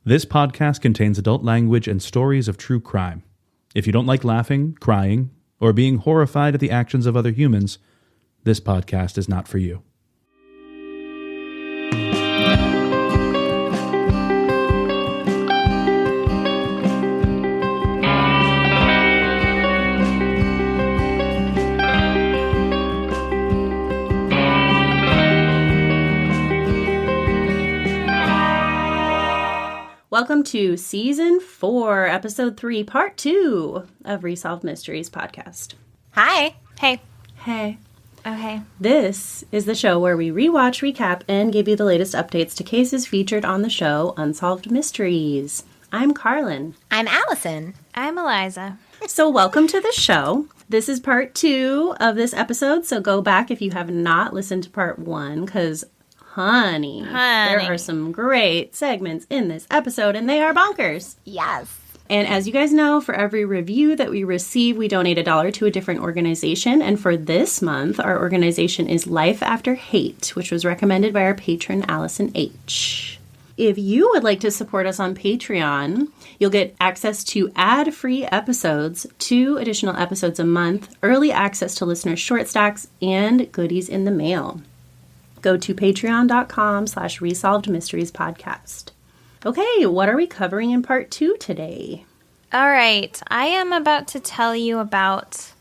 This podcast contains adult language and stories of true crime. If you don't like laughing, crying, or being horrified at the actions of other humans, this podcast is not for you. Welcome to Season 4, Episode 3, Part 2 of Unsolved Mysteries podcast. Hi. Hey. Hey. Oh, hey. This is the show where we rewatch, recap, and give you the latest updates to cases featured on the show Unsolved Mysteries. I'm Carlin. I'm Alison. I'm Eliza. So welcome to the show. This is Part 2 of this episode, so go back if you have not listened to Part 1, because Honey, there are some great segments in this episode, and they are bonkers. Yes. And as you guys know, for every review that we receive, we donate $1 to a different organization. And for this month, our organization is Life After Hate, which was recommended by our patron, Alison H. If you would like to support us on Patreon, you'll get access to ad-free episodes, 2 additional episodes a month, early access to listener short stacks, and goodies in the mail. Go to patreon.com/resolvedmysteriespodcast. Okay, what are we covering in part 2 today? All right. I am about to tell you about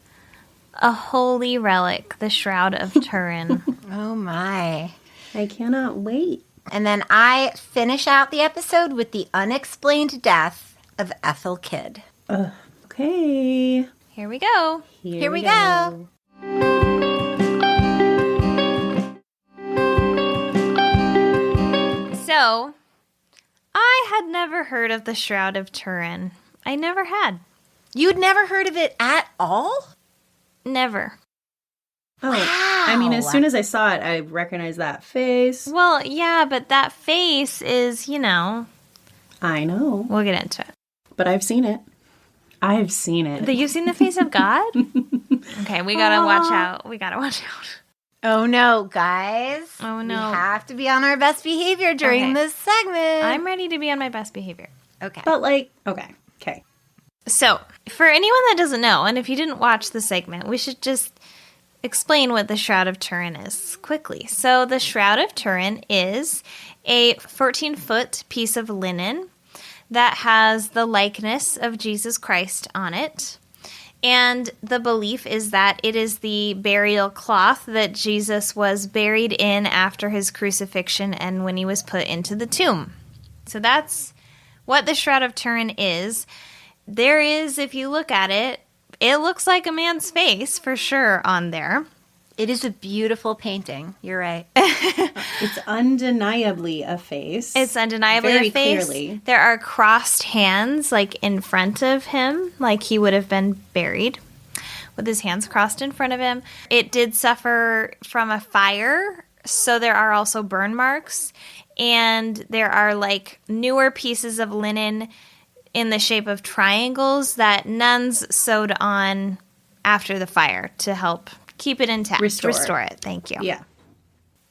a holy relic, the Shroud of Turin. Oh, my. I cannot wait. And then I finish out the episode with the unexplained death of Ethel Kidd. Okay. Here we go. Here we go. So, I had never heard of the Shroud of Turin. I never had. You'd never heard of it at all? Never. Oh, Wow. I mean, as soon as I saw it, I recognized that face. Well, yeah, but that face is, I know, we'll get into it. but I've seen it. I've seen it. You've seen the face of God? Okay, we gotta watch out. We gotta watch out. Oh, no, guys. Oh, no. We have to be on our best behavior during Okay. this segment. I'm ready to be on my best behavior. Okay. But okay. So, for anyone that doesn't know, and if you didn't watch the segment, we should just explain what the Shroud of Turin is quickly. So, the Shroud of Turin is a 14-foot piece of linen that has the likeness of Jesus Christ on it. And the belief is that it is the burial cloth that Jesus was buried in after his crucifixion and when he was put into the tomb. So that's what the Shroud of Turin is. There is, if you look at it, it looks like a man's face for sure on there. It is a beautiful painting. You're right. It's undeniably a face. It's undeniably Very a face. clearly. There are crossed hands, like in front of him, like he would have been buried with his hands crossed in front of him. It did suffer from a fire, so there are also burn marks. And there are like newer pieces of linen in the shape of triangles that nuns sewed on after the fire to help keep it intact. Restore it. Thank you. Yeah.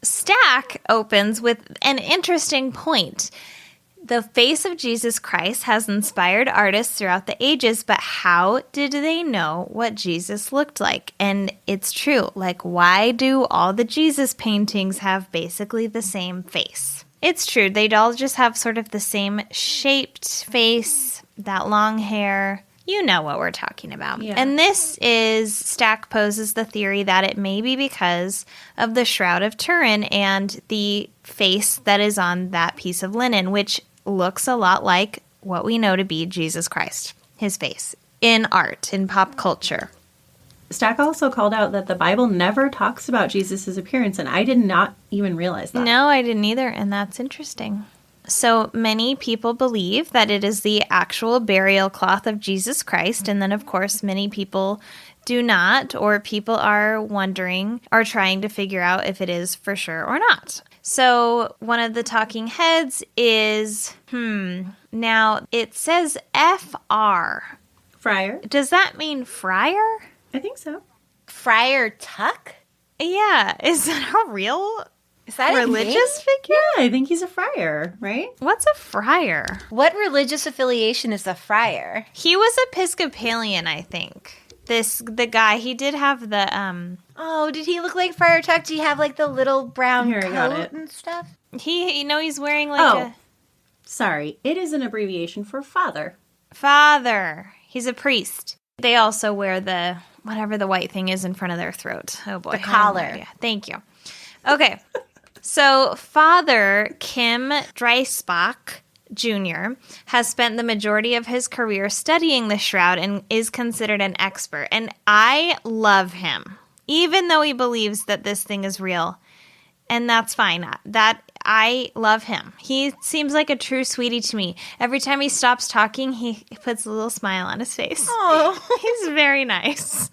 Stack opens with an interesting point. The face of Jesus Christ has inspired artists throughout the ages, but how did they know what Jesus looked like? And it's true. Like, why do all the Jesus paintings have basically the same face? It's true. They'd all just have sort of the same shaped face, that long hair. You know what we're talking about. Yeah. And this is, Stack poses the theory that it may be because of the Shroud of Turin and the face that is on that piece of linen, which looks a lot like what we know to be Jesus Christ, his face, in art, in pop culture. Stack also called out that the Bible never talks about Jesus' appearance, and I did not even realize that. No, I didn't either, and that's interesting. So many people believe that it is the actual burial cloth of Jesus Christ, and then, of course, many people do not, or people are wondering or trying to figure out if it is for sure or not. So one of the talking heads is, now it says FR. Friar? Does that mean friar? I think so. Friar Tuck? Yeah, is that a real Is that a religious figure? Yeah, I think he's a friar, right? What's a friar? What religious affiliation is a friar? He was Episcopalian, I think. The guy, he did have the Oh, did he look like Friar Tuck? Do you have like the little brown Here, I got coat it. and stuff? he's wearing like a Sorry, it is an abbreviation for father. father. He's a priest. They also wear the whatever the white thing is in front of their throat. Oh boy. The collar. Yeah, thank you. Okay. So Father Kim Dreisbach Jr. has spent the majority of his career studying the Shroud and is considered an expert. And I love him, even though he believes that this thing is real. And that's fine. I love him. He seems like a true sweetie to me. Every time he stops talking, he puts a little smile on his face. Oh. He's very nice.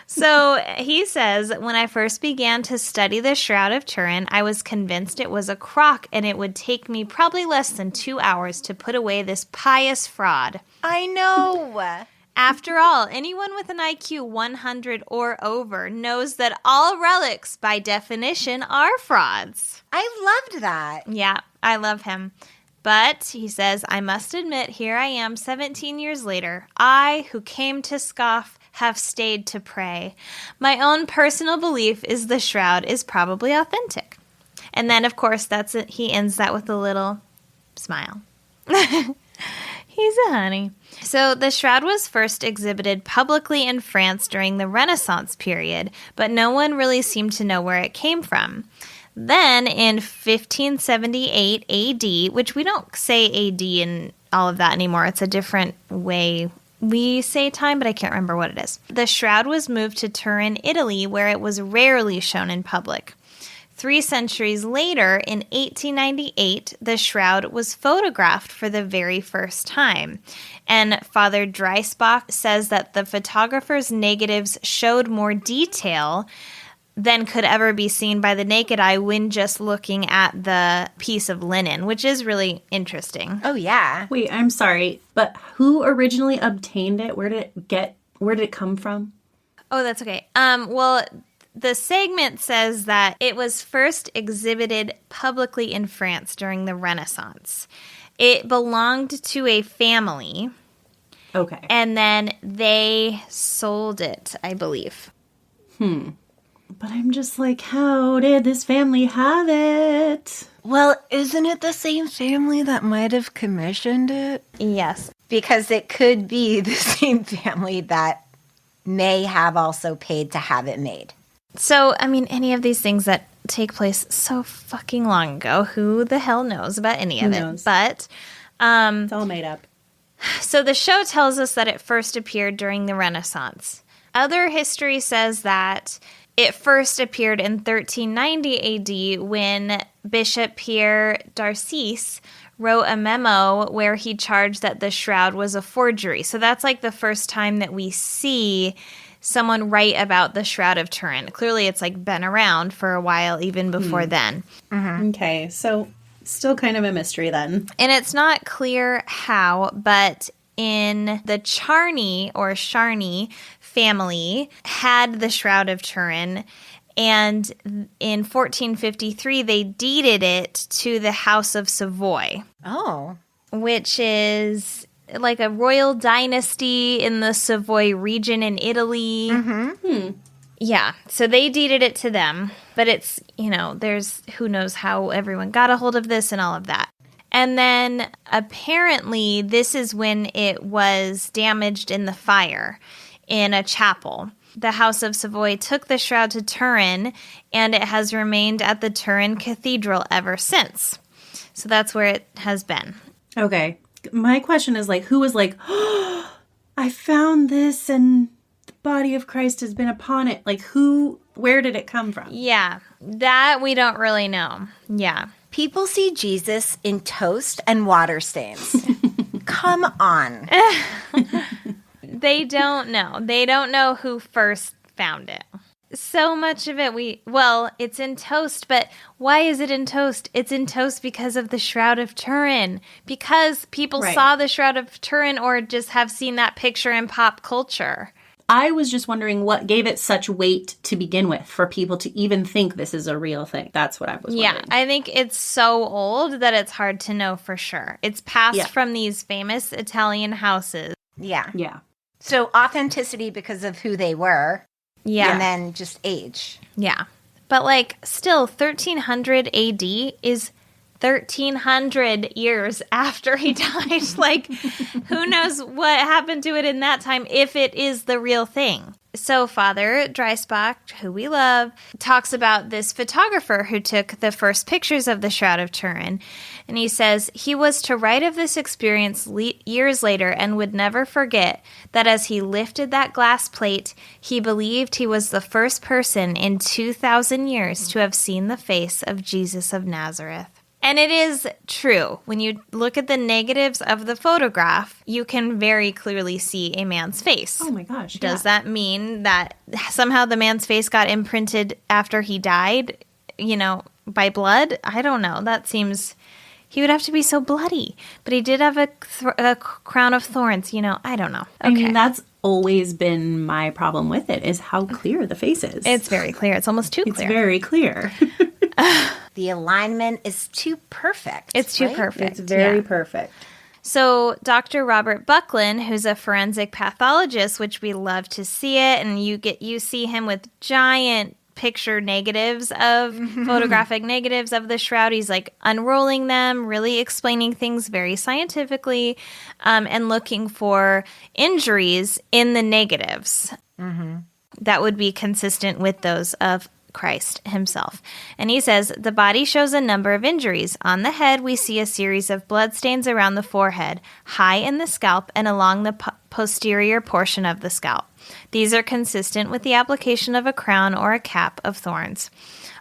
So he says, when I first began to study the Shroud of Turin, I was convinced it was a crock and it would take me probably less than 2 hours to put away this pious fraud. I know. After all, anyone with an IQ 100 or over knows that all relics, by definition, are frauds. I loved that. Yeah, I love him. But, he says, I must admit, here I am 17 years later. I, who came to scoff, have stayed to pray. My own personal belief is the Shroud is probably authentic. And then, of course, that's it. He ends that with a little smile. He's a honey. So the Shroud was first exhibited publicly in France during the Renaissance period, but no one really seemed to know where it came from. Then in 1578 AD, which we don't say AD and all of that anymore, it's a different way we say time, but I can't remember what it is. The Shroud was moved to Turin, Italy, where it was rarely shown in public. 3 centuries later, in 1898, the Shroud was photographed for the very first time. And Father Dreisbach says that the photographer's negatives showed more detail than could ever be seen by the naked eye when just looking at the piece of linen, which is really interesting. Oh, yeah. Wait, I'm sorry, but who originally obtained it? Where did it come from? Oh, that's okay. Well, the segment says that it was first exhibited publicly in France during the Renaissance. It belonged to a family. Okay. And then they sold it, I believe. But I'm just like, how did this family have it? Well, isn't it the same family that might have commissioned it? Yes. Because it could be the same family that may have also paid to have it made. So, I mean, any of these things that take place so fucking long ago, who the hell knows about any of it? But It's all made up. so the show tells us that it first appeared during the Renaissance. Other history says that it first appeared in 1390 AD when Bishop Pierre d'Arcis wrote a memo where he charged that the Shroud was a forgery. So that's like the first time that we see someone write about the Shroud of Turin. Clearly it's like been around for a while even before then. Okay, so still kind of a mystery then. And it's not clear how, but in the Charney or Charney family had the Shroud of Turin, and in 1453 they deeded it to the House of Savoy. Oh. Which is like a royal dynasty in the Savoy region in Italy. Yeah, so they deeded it to them, but it's, there's who knows how everyone got a hold of this and all of that. And then apparently this is when it was damaged in the fire in a chapel. The House of Savoy took the Shroud to Turin, and it has remained at the Turin Cathedral ever since. So that's where it has been. Okay. My question is like, who was like, oh, I found this and the body of Christ has been upon it. Like where did it come from? Yeah, that we don't really know. Yeah. People see Jesus in toast and water stains. Come on. They don't know. They don't know who first found it. So much of it it's in toast, but why is it in toast? It's in toast because of the Shroud of Turin. Because people saw the Shroud of Turin or just have seen that picture in pop culture. I was just wondering what gave it such weight to begin with for people to even think this is a real thing. That's what I was wondering. Yeah, I think it's so old that it's hard to know for sure. It's passed from these famous Italian houses. Yeah. Yeah. So authenticity because of who they were. Yeah. And then just age. Yeah. But like still 1300 AD is 1300 years after he died. Like, who knows what happened to it in that time if it is the real thing. So Father Dreisbach, who we love, talks about this photographer who took the first pictures of the Shroud of Turin. And he says he was to write of this experience years later and would never forget that as he lifted that glass plate, he believed he was the first person in 2,000 years to have seen the face of Jesus of Nazareth. And it is true. When you look at the negatives of the photograph, you can very clearly see a man's face. Oh my gosh. Does that mean that somehow the man's face got imprinted after he died, by blood? I don't know. That seems... He would have to be so bloody. But he did have a crown of thorns, I don't know. Okay. I mean, that's always been my problem with it, is how clear the face is. It's very clear. It's almost too clear. It's very clear. The alignment is too perfect. It's too perfect. It's very perfect. So Dr. Robert Buckland, who's a forensic pathologist, which we love to see it, and you see him with giant picture negatives of photographic negatives of the shroud. He's like unrolling them, really explaining things very scientifically, and looking for injuries in the negatives that would be consistent with those of Christ himself. And he says, the body shows a number of injuries. On the head, we see a series of bloodstains around the forehead, high in the scalp, and along the posterior portion of the scalp. These are consistent with the application of a crown or a cap of thorns.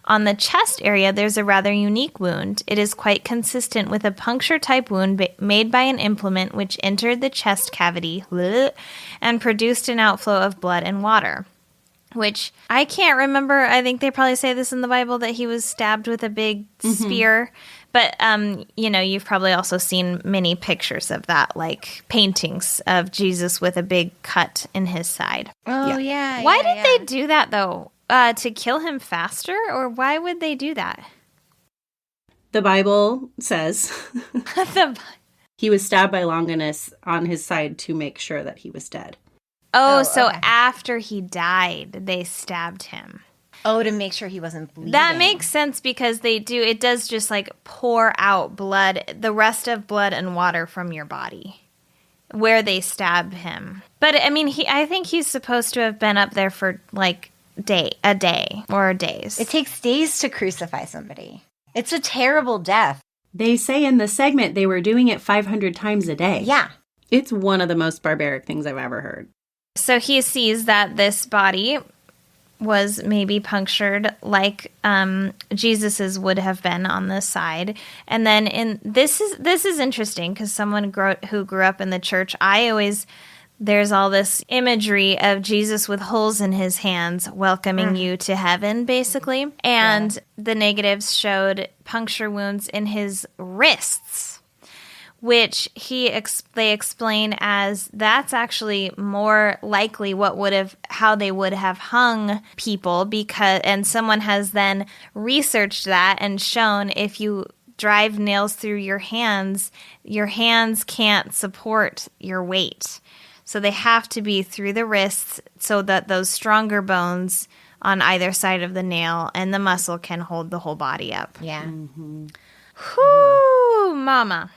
On the chest area, there's a rather unique wound. It is quite consistent with a puncture-type wound made by an implement which entered the chest cavity and produced an outflow of blood and water. Which I can't remember. I think they probably say this in the Bible that he was stabbed with a big spear. But, you've probably also seen many pictures of that, like paintings of Jesus with a big cut in his side. Oh, yeah. Why did they do that, though? To kill him faster? Or why would they do that? The Bible says he was stabbed by Longinus on his side to make sure that he was dead. So okay. after he died, they stabbed him. Oh, to make sure he wasn't bleeding. That makes sense because it does just like pour out blood, the rest of blood and water from your body where they stab him. But I mean, I think he's supposed to have been up there for like a day or days. It takes days to crucify somebody. It's a terrible death. They say in the segment they were doing it 500 times a day. Yeah. It's one of the most barbaric things I've ever heard. So he sees that this body was maybe punctured like Jesus's would have been on this side. And then this is interesting because someone who grew up in the church, there's all this imagery of Jesus with holes in his hands welcoming you to heaven, basically. And the negatives showed puncture wounds in his wrists, which they explain as that's actually more likely how they would have hung people, and someone has then researched that and shown if you drive nails through your hands can't support your weight. So they have to be through the wrists so that those stronger bones on either side of the nail and the muscle can hold the whole body up. Yeah. Whoo, mama.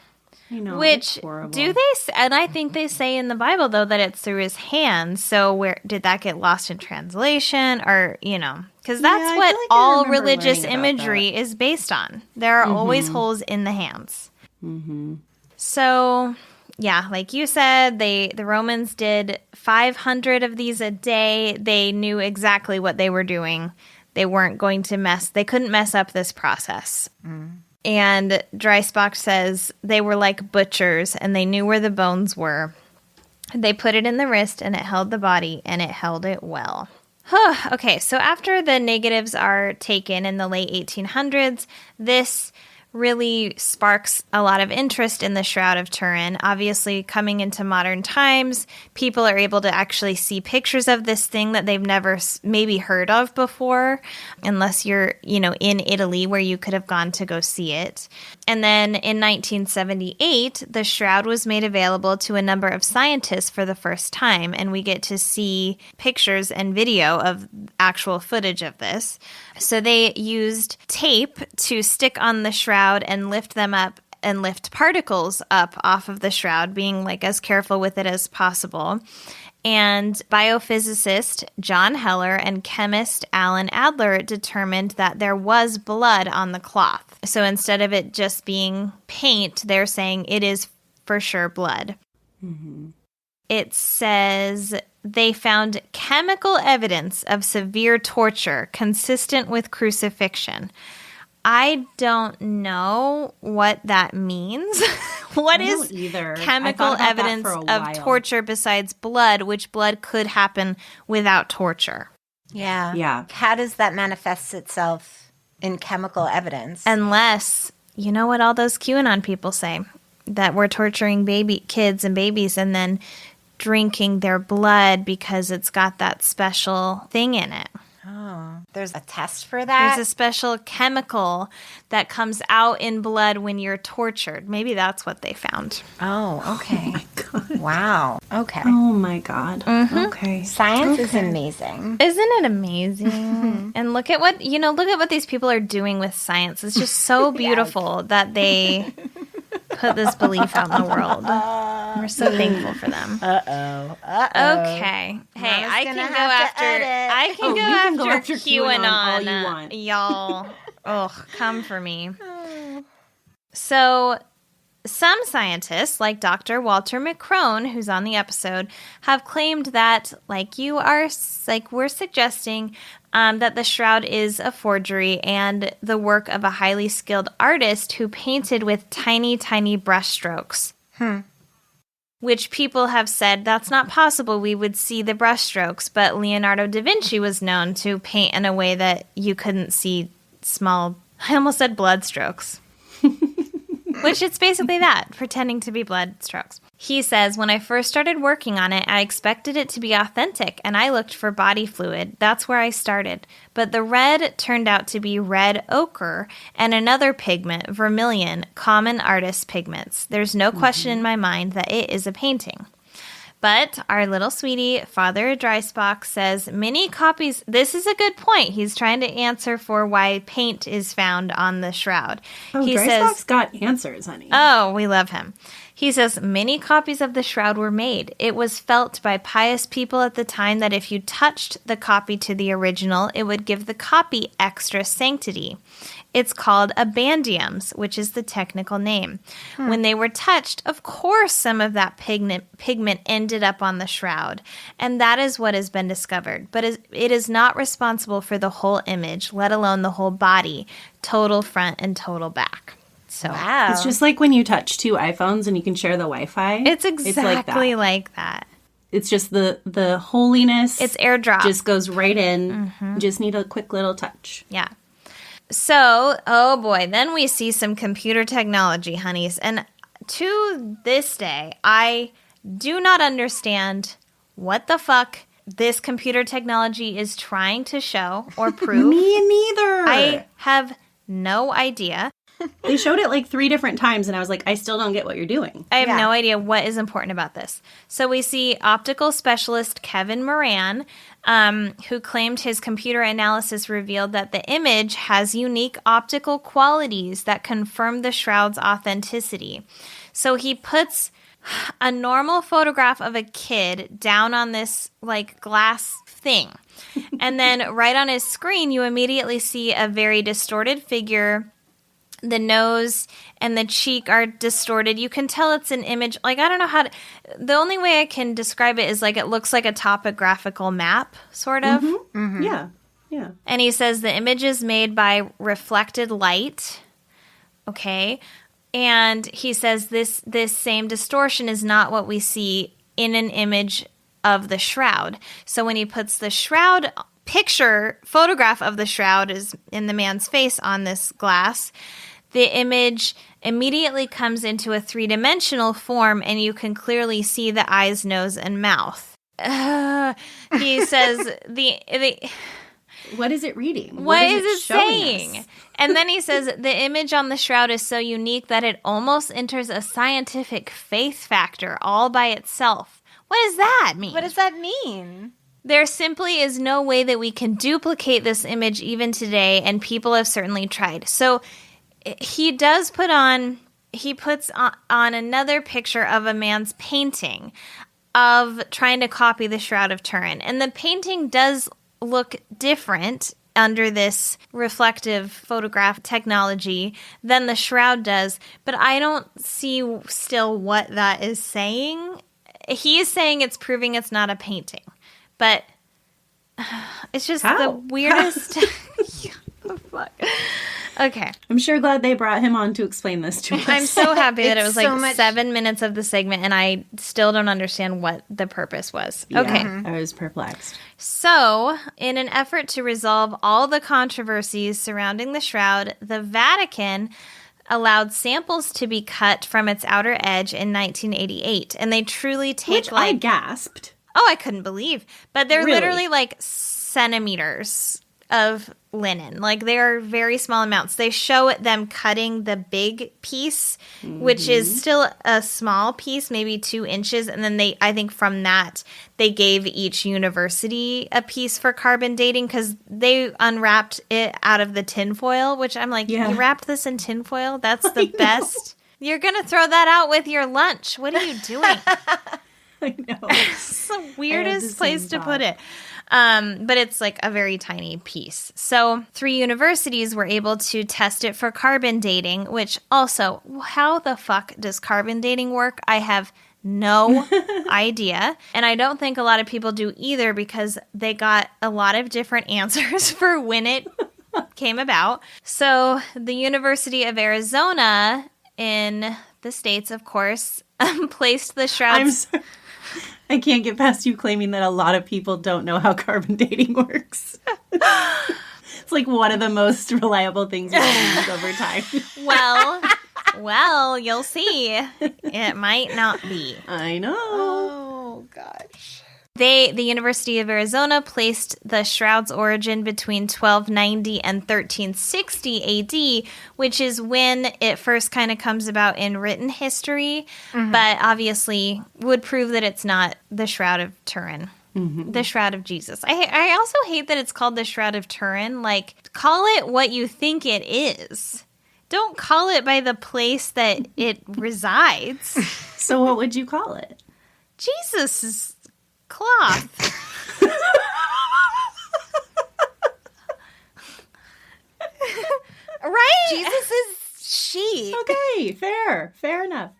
I know, Which do they? And I think they say in the Bible though that it's through his hands. So where did that get lost in translation, or because that's what all religious imagery is based on. There are always holes in the hands. So yeah, like you said, the Romans did 500 of these a day. They knew exactly what they were doing. They weren't going to they couldn't mess up this process. And Dreisbach says they were like butchers and they knew where the bones were. They put it in the wrist and it held the body and it held it well. Okay, so after the negatives are taken in the late 1800s, this really sparks a lot of interest in the Shroud of Turin. Obviously, coming into modern times, people are able to actually see pictures of this thing that they've never maybe heard of before, unless you're, in Italy where you could have gone to go see it. And then in 1978, the Shroud was made available to a number of scientists for the first time, and we get to see pictures and video of actual footage of this. So they used tape to stick on the shroud and lift them up and lift particles up off of the shroud, being as careful with it as possible. And biophysicist John Heller and chemist Alan Adler determined that there was blood on the cloth. So instead of it just being paint, they're saying it is for sure blood. Mm-hmm. It says they found chemical evidence of severe torture consistent with crucifixion. I don't know what that means. What is chemical evidence of torture besides blood, which blood could happen without torture? Yeah. How does that manifest itself in chemical evidence? Unless, you know what all those QAnon people say, that we're torturing kids and babies and then drinking their blood because it's got that special thing in it. Oh, there's a test for that? There's a special chemical that comes out in blood when you're tortured. Maybe that's what they found. Oh, okay. Oh, my God. Wow. Okay. Oh, my God. Mm-hmm. Okay. Science is amazing. Isn't it amazing? And look at what these people are doing with science. It's just so beautiful that they put this belief out in the world. We're so thankful for them. Uh-oh. Okay. Hey, I can go after QAnon all you want. Y'all. Oh, come for me. So, some scientists, like Dr. Walter McCrone, who's on the episode, have claimed that, we're suggesting, that the shroud is a forgery and the work of a highly skilled artist who painted with tiny, tiny brushstrokes. Which people have said that's not possible. We would see the brushstrokes, but Leonardo da Vinci was known to paint in a way that you couldn't see small, I almost said blood strokes. Which it's basically that, pretending to be blood strokes. He says, when I first started working on it, I expected it to be authentic, and I looked for body fluid. That's where I started. But the red turned out to be red ochre and another pigment, vermilion, common artist pigments. There's no question in my mind that it is a painting. But our little sweetie, Father Dreisbach, says many copies... This is a good point. He's trying to answer for why paint is found on the shroud. He Dreisbach's got answers, honey. Oh, we love him. He says many copies of the shroud were made. It was felt by pious people at the time that if you touched the copy to the original, it would give the copy extra sanctity. It's called abandiums, which is the technical name. When they were touched, of course some of that pigment ended up on the shroud, and that is what has been discovered. But it is not responsible for the whole image, let alone the whole body, total front and total back. So wow. It's just like when you touch two iPhones and you can share the Wi-Fi. It's exactly like that. It's just the holiness. It's airdrop. Just goes right in. You just need a quick little touch. Yeah. So, oh boy, then we see some computer technology, honeys. And to this day, I do not understand what the fuck this computer technology is trying to show or prove. Me neither. I have no idea. They showed it like 3 different times, and I was like, I still don't get what you're doing. I have no idea what is important about this. So we see optical specialist Kevin Moran, who claimed his computer analysis revealed that the image has unique optical qualities that confirm the shroud's authenticity. So he puts a normal photograph of a kid down on this glass thing. And then right on his screen, you immediately see a very distorted figure. The nose and the cheek are distorted. You can tell it's an image. I don't know how to... The only way I can describe it is it looks like a topographical map, sort of. Mm-hmm. Mm-hmm. Yeah. And he says the image is made by reflected light. Okay. And he says this same distortion is not what we see in an image of the shroud. So when he puts the shroud... photograph of the shroud is in the man's face on this glass... the image immediately comes into a three-dimensional form, and you can clearly see the eyes, nose, and mouth. He says What is it reading? What is it showing saying? us? And then he says the image on the shroud is so unique that it almost enters a scientific faith factor all by itself. What does that mean? What does that mean? There simply is no way that we can duplicate this image even today, and people have certainly tried. So he puts on another picture of a man's painting of trying to copy the Shroud of Turin. And the painting does look different under this reflective photograph technology than the shroud does, but I don't see still what that is saying. He is saying it's proving it's not a painting, but it's just the weirdest. Oh, fuck. Okay. I'm sure glad they brought him on to explain this to us. I'm so happy that it was so like much- 7 minutes of the segment, and I still don't understand what the purpose was. Yeah, Okay. I was perplexed. So, in an effort to resolve all the controversies surrounding the shroud, the Vatican allowed samples to be cut from its outer edge in 1988, and they truly take Which I gasped. I couldn't believe. But they're Really? literally like centimeters of linen. Like, they are very small amounts. They show them cutting the big piece, which is still a small piece, maybe 2 inches. And then I think from that, they gave each university a piece for carbon dating because they unwrapped it out of the tinfoil, which I'm like, Yeah. you wrapped this in tinfoil? That's the best. You're going to throw that out with your lunch. What are you doing? I know. It's the weirdest same place to thought. put it. But it's like a very tiny piece. So 3 universities were able to test it for carbon dating, which also, how the fuck does carbon dating work? I have no idea. And I don't think a lot of people do either because they got a lot of different answers for when it came about. So the University of Arizona in the States, of course, placed the shrouds. I'm sorry. I can't get past you claiming that a lot of people don't know how carbon dating works. It's like one of the most reliable things we've used over time. Well, you'll see. It might not be. I know. Oh, gosh. The University of Arizona placed the shroud's origin between 1290 and 1360 AD, which is when it first kind of comes about in written history, but obviously would prove that it's not the Shroud of Turin. The Shroud of Jesus. I also hate that it's called the Shroud of Turin. Like, call it what you think it is. Don't call it by the place that it resides. So what would you call it? Jesus' cloth. Right? Jesus' sheep. Okay, fair enough.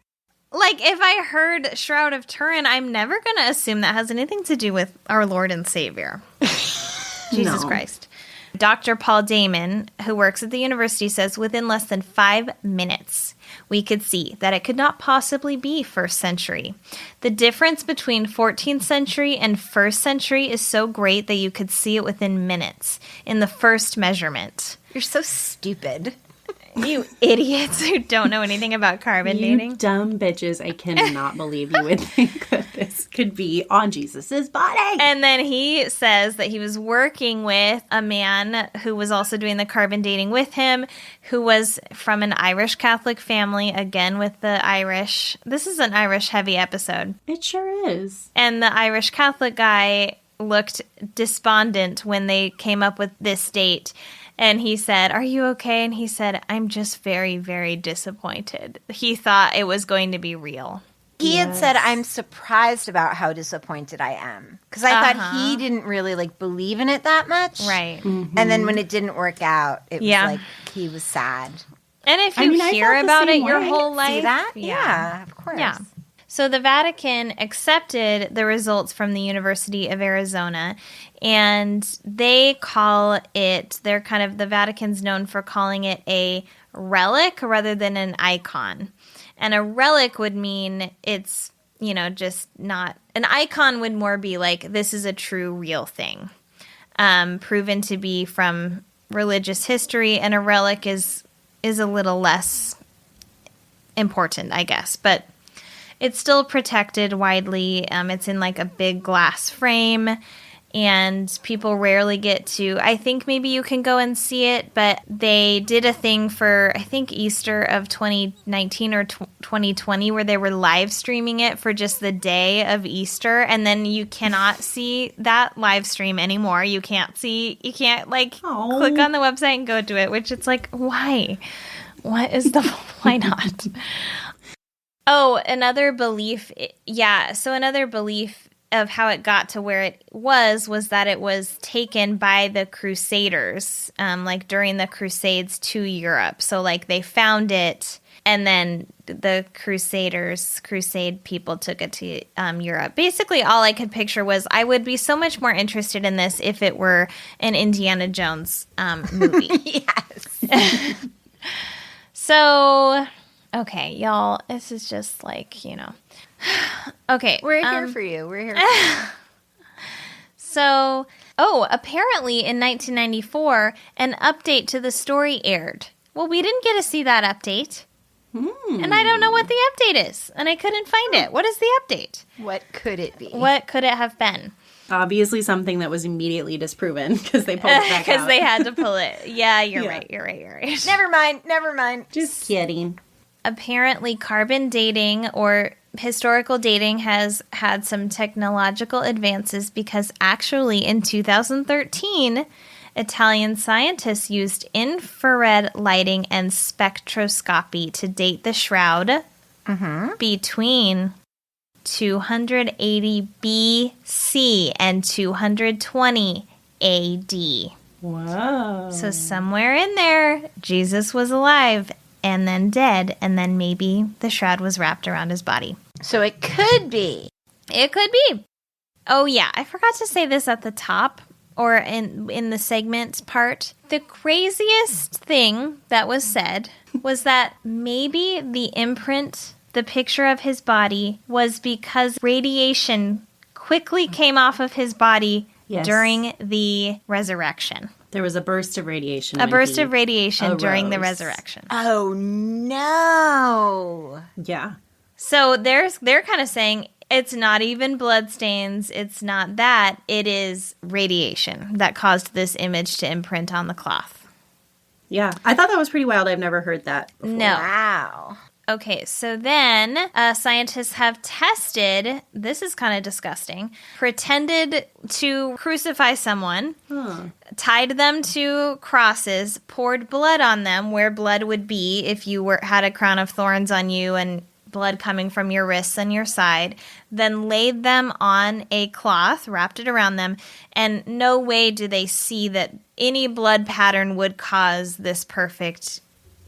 Like, if I heard Shroud of Turin, I'm never going to assume that has anything to do with our Lord and Savior, Jesus No. Christ. Dr. Paul Damon, who works at the university, says within less than 5 minutes, we could see that it could not possibly be 1st century. The difference between 14th century and 1st century is so great that you could see it within minutes in the first measurement. You're so stupid. You idiots who don't know anything about carbon You dating. dumb bitches. I cannot believe you would think that this could be on Jesus's body. And then he says that he was working with a man who was also doing the carbon dating with him, who was from an Irish Catholic family, again with the Irish. This is an Irish heavy episode. It sure is. And the Irish Catholic guy looked despondent when they came up with this date. And he said, "Are you okay?" And he said, "I'm just very, very disappointed." He thought it was going to be real. He had said, "I'm surprised about how disappointed I am." Because I thought he didn't really like believe in it that much. Right. And then when it didn't work out, it was like he was sad. And if you I mean, I hear felt the about it same your way. whole life. See that? Yeah, of course. Yeah. So the Vatican accepted the results from the University of Arizona, and they call it, the Vatican's known for calling it a relic rather than an icon. And a relic would mean it's, just not, an icon would more be like, this is a true, real thing, proven to be from religious history, and a relic is is a little less important, I guess. But it's still protected widely. It's in like a big glass frame, and people rarely get to. I think maybe you can go and see it, but they did a thing for, I think, Easter of 2019 or 2020 where they were live streaming it for just the day of Easter, and then you cannot see that live stream anymore. You can't like click on the website and go to it, which it's like, why? What is the, why not? Oh, another belief, so another belief of how it got to where it was that it was taken by the Crusaders, like during the Crusades to Europe. So like they found it, and then the crusade people took it to Europe. Basically, all I could picture was I would be so much more interested in this if it were an Indiana Jones movie. Yes. So, okay, y'all, this is just like, Okay. We're here for you. We're here for you. So, apparently in 1994, an update to the story aired. Well, we didn't get to see that update. And I don't know what the update is. And I couldn't find it. What is the update? What could it be? What could it have been? Obviously something that was immediately disproven because they pulled it back out. Because they had to pull it. Yeah, you're right. You're right. Never mind. Just kidding. Apparently, carbon dating or historical dating has had some technological advances because actually in 2013, Italian scientists used infrared lighting and spectroscopy to date the shroud between 280 BC and 220 AD. Wow. So somewhere in there, Jesus was alive and then dead, and then maybe the shroud was wrapped around his body. So it could be. It could be. Oh, yeah. I forgot to say this at the top, or in the segment part. The craziest thing that was said was that maybe the imprint, the picture of his body, was because radiation quickly came off of his body during the resurrection. There was a burst of radiation. During the resurrection. Oh, no. Yeah. So they're kind of saying it's not even bloodstains. It's not that. It is radiation that caused this image to imprint on the cloth. Yeah. I thought that was pretty wild. I've never heard that before. No. Wow. Okay, so then scientists have tested, this is kind of disgusting, pretended to crucify someone, tied them to crosses, poured blood on them where blood would be if you had a crown of thorns on you and blood coming from your wrists and your side, then laid them on a cloth, wrapped it around them, and no way do they see that any blood pattern would cause this perfect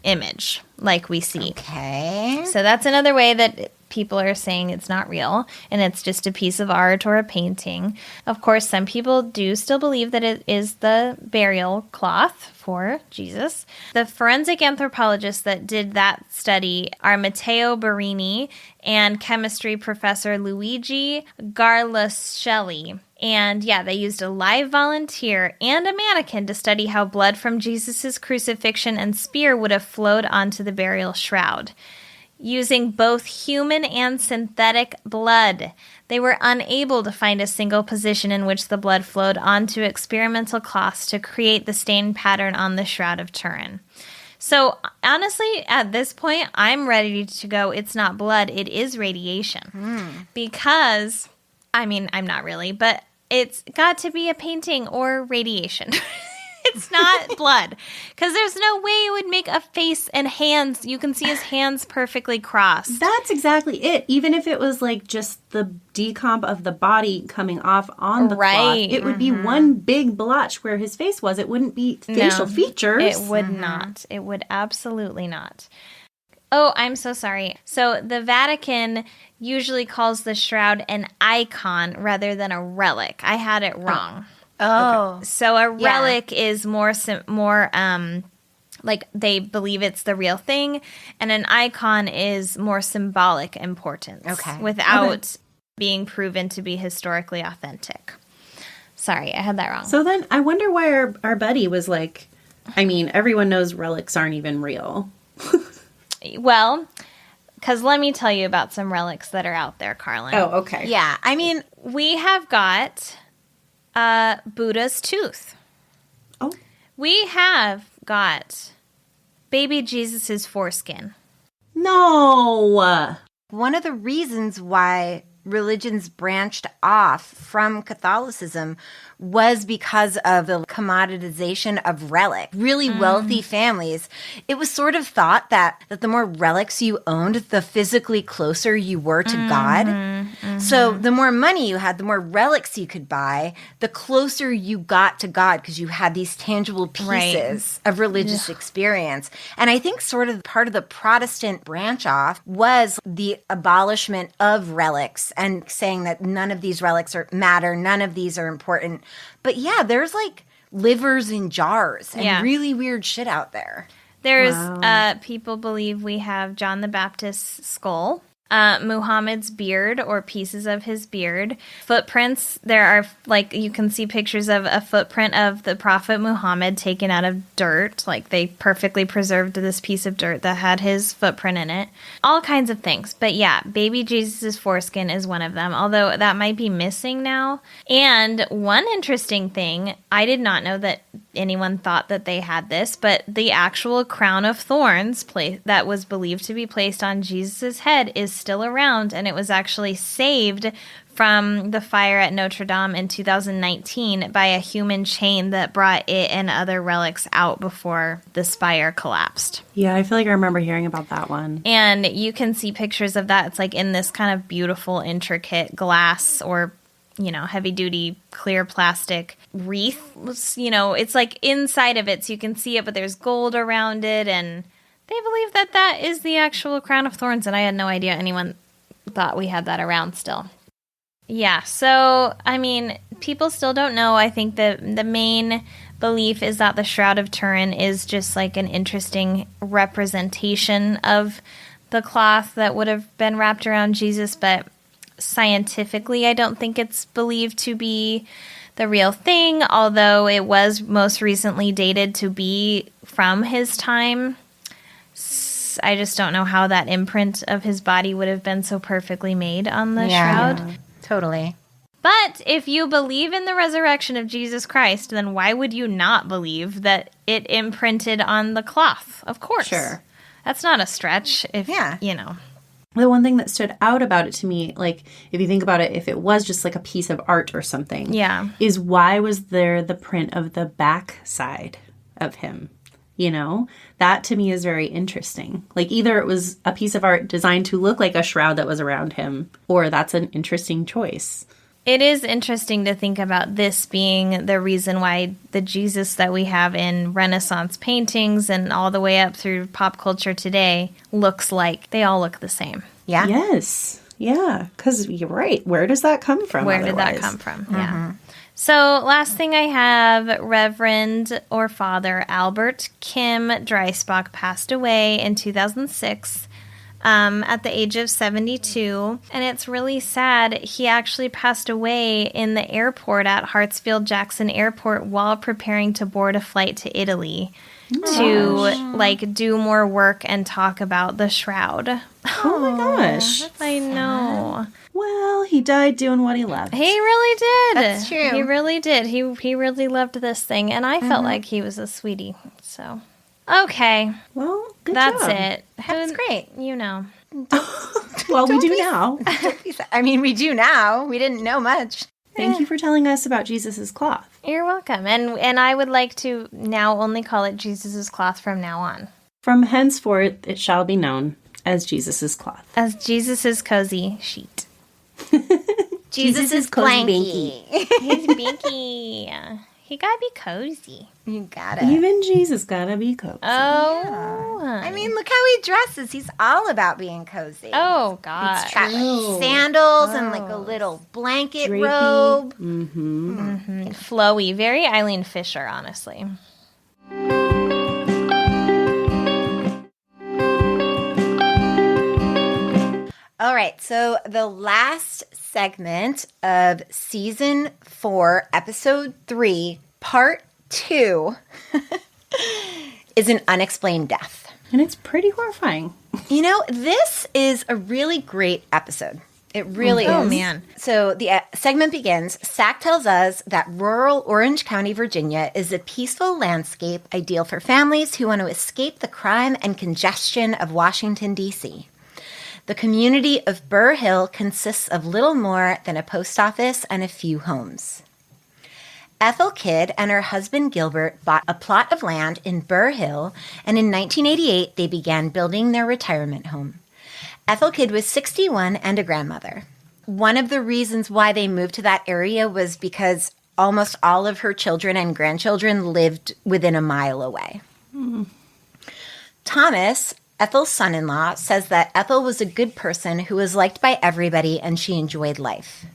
image like we see. Okay. So that's another way that people are saying it's not real and it's just a piece of art or a painting. Of course, some people do still believe that it is the burial cloth for Jesus. The forensic anthropologists that did that study are Matteo Barini and chemistry professor Luigi Garlascelli. And yeah, they used a live volunteer and a mannequin to study how blood from Jesus' crucifixion and spear would have flowed onto the burial shroud. Using both human and synthetic blood, they were unable to find a single position in which the blood flowed onto experimental cloths to create the stain pattern on the Shroud of Turin. So honestly, at this point, I'm ready to go, it's not blood, it is radiation. Because, I mean, I'm not really, but it's got to be a painting or radiation. It's not blood. Because there's no way it would make a face and hands. You can see his hands perfectly crossed. That's exactly it. Even if it was like just the decomp of the body coming off on the cloth, it would be one big blotch where his face was. It wouldn't be facial features. It would not. It would absolutely not. Oh, I'm so sorry. So the Vatican usually calls the shroud an icon rather than a relic. I had it wrong. Oh. Okay. So a relic is more like they believe it's the real thing, and an icon is more symbolic importance. Okay. Without being proven to be historically authentic. Sorry, I had that wrong. So then I wonder why our buddy was like, I mean, everyone knows relics aren't even real. Well, because let me tell you about some relics that are out there, Carlin. Oh, okay. Yeah, I mean, We have got Buddha's tooth. Oh. We have got baby Jesus's foreskin. No. one of the reasons why religions branched off from Catholicism was because of the commoditization of relic. Really wealthy families, it was sort of thought that the more relics you owned, the physically closer you were to God. So the more money you had, the more relics you could buy, the closer you got to God because you had these tangible pieces of religious experience. And I think sort of part of the Protestant branch off was the abolishment of relics and saying that none of these relics matter, none of these are important. But yeah, there's like livers in jars and really weird shit out there. There's people believe we have John the Baptist's skull, Muhammad's beard or pieces of his beard, footprints. There are, like, you can see pictures of a footprint of the Prophet Muhammad taken out of dirt. Like, they perfectly preserved this piece of dirt that had his footprint in it. All kinds of things. But yeah, baby Jesus' foreskin is one of them, although that might be missing now. And one interesting thing, I did not know that anyone thought that they had this, but the actual crown of thorns that was believed to be placed on Jesus' head is still around, and it was actually saved from the fire at Notre Dame in 2019 by a human chain that brought it and other relics out before the spire collapsed. Yeah, I feel like I remember hearing about that one. And you can see pictures of that. It's like in this kind of beautiful, intricate glass or, you know, heavy-duty clear plastic wreath. You know, it's like inside of it, so you can see it, but there's gold around it, and they believe that that is the actual crown of thorns, and I had no idea anyone thought we had that around still. Yeah, so, I mean, people still don't know. I think the main belief is that the Shroud of Turin is just like an interesting representation of the cloth that would have been wrapped around Jesus, but scientifically, I don't think it's believed to be the real thing, although it was most recently dated to be from his time. I just don't know how that imprint of his body would have been so perfectly made on the shroud. Yeah, totally. But if you believe in the resurrection of Jesus Christ, then why would you not believe that it imprinted on the cloth? Of course. Sure. That's not a stretch, if, you know. The one thing that stood out about it to me, like, if you think about it, if it was just like a piece of art or something, is why was there the print of the back side of him? You know, that to me is very interesting. Like, either it was a piece of art designed to look like a shroud that was around him, or that's an interesting choice. It is interesting to think about this being the reason why the Jesus that we have in Renaissance paintings and all the way up through pop culture today looks like they all look the same. Yeah. Yes. Yeah. Because you're right. Where does that come from? Where did that come from? Yeah. So last thing I have, Reverend or Father Albert Kim Dreisbach passed away in 2006 at the age of 72. And it's really sad. He actually passed away in the airport at Hartsfield-Jackson Airport while preparing to board a flight to Italy to like do more work and talk about the shroud. Oh my gosh. I know. Well, he died doing what he loved. He really did. That's true. He really did. He really loved this thing, and I felt like he was a sweetie. So, okay. Well, good That's job. it. That's great. You know. Well, we do now. I mean, we do now. We didn't know much. Thank you for telling us about Jesus's cloth. You're welcome. And I would like to now only call it Jesus's cloth from now on. From henceforth, it shall be known as Jesus's cloth. As Jesus's cozy sheet. Jesus is Blankie. He's binky. He gotta be cozy. You got it. Even Jesus gotta be cozy. Oh. I mean, look how he dresses. He's all about being cozy. Oh, God. He's got like sandals and like a little blanket Drapey. robe. Flowy. Very Eileen Fisher, honestly. All right, so the last segment of season 4, episode 3, part 2 is an unexplained death. And it's pretty horrifying. You know, this is a really great episode. It really is. Oh, man. So the segment begins. Stack tells us that rural Orange County, Virginia is a peaceful landscape ideal for families who want to escape the crime and congestion of Washington, D.C. The community of Burr Hill consists of little more than a post office and a few homes. Ethel Kidd and her husband Gilbert bought a plot of land in Burr Hill, and in 1988 they began building their retirement home. Ethel Kidd was 61 and a grandmother. One of the reasons why they moved to that area was because almost all of her children and grandchildren lived within a mile away. Thomas, Ethel's son-in-law, says that Ethel was a good person who was liked by everybody and she enjoyed life.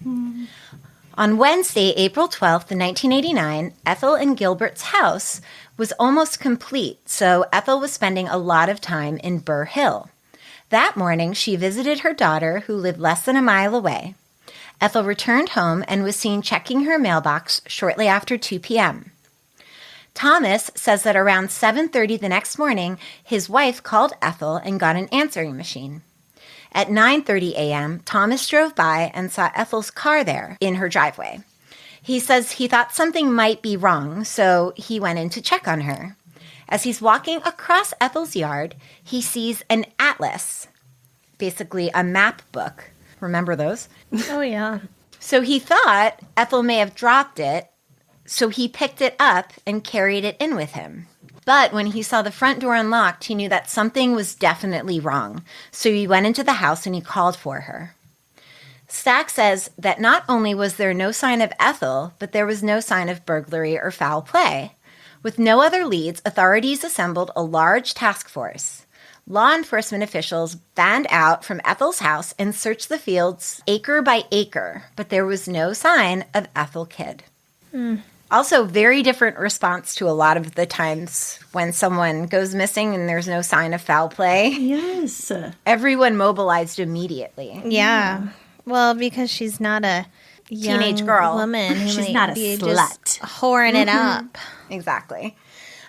On Wednesday, April 12th, 1989, Ethel and Gilbert's house was almost complete, so Ethel was spending a lot of time in Burr Hill. That morning, she visited her daughter, who lived less than a mile away. Ethel returned home and was seen checking her mailbox shortly after 2 p.m. Thomas says that around 7:30 the next morning, his wife called Ethel and got an answering machine. At 9:30 a.m., Thomas drove by and saw Ethel's car there in her driveway. He says he thought something might be wrong, so he went in to check on her. As he's walking across Ethel's yard, he sees an atlas, basically a map book. Remember those? Oh, yeah. So he thought Ethel may have dropped it, so he picked it up and carried it in with him. But when he saw the front door unlocked, he knew that something was definitely wrong. So he went into the house and he called for her. Stack says that not only was there no sign of Ethel, but there was no sign of burglary or foul play. With no other leads, authorities assembled a large task force. Law enforcement officials fanned out from Ethel's house and searched the fields acre by acre, but there was no sign of Ethel Kidd. Also, very different response to a lot of the times when someone goes missing and there's no sign of foul play. Yes. Everyone mobilized immediately. Yeah. Well, because she's not a young Teenage girl. woman. Who She's might not a be slut. just whoring it up. Exactly.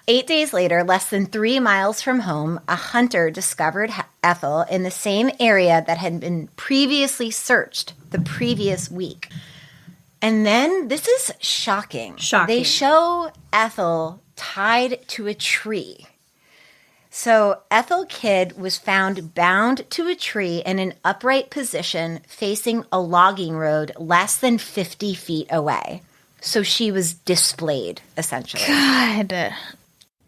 8 days later, less than 3 miles from home, a hunter discovered Ethel in the same area that had been previously searched the previous week. And then, this is shocking. They show Ethel tied to a tree. So Ethel Kidd was found bound to a tree in an upright position facing a logging road less than 50 feet away. So she was displayed, essentially. God.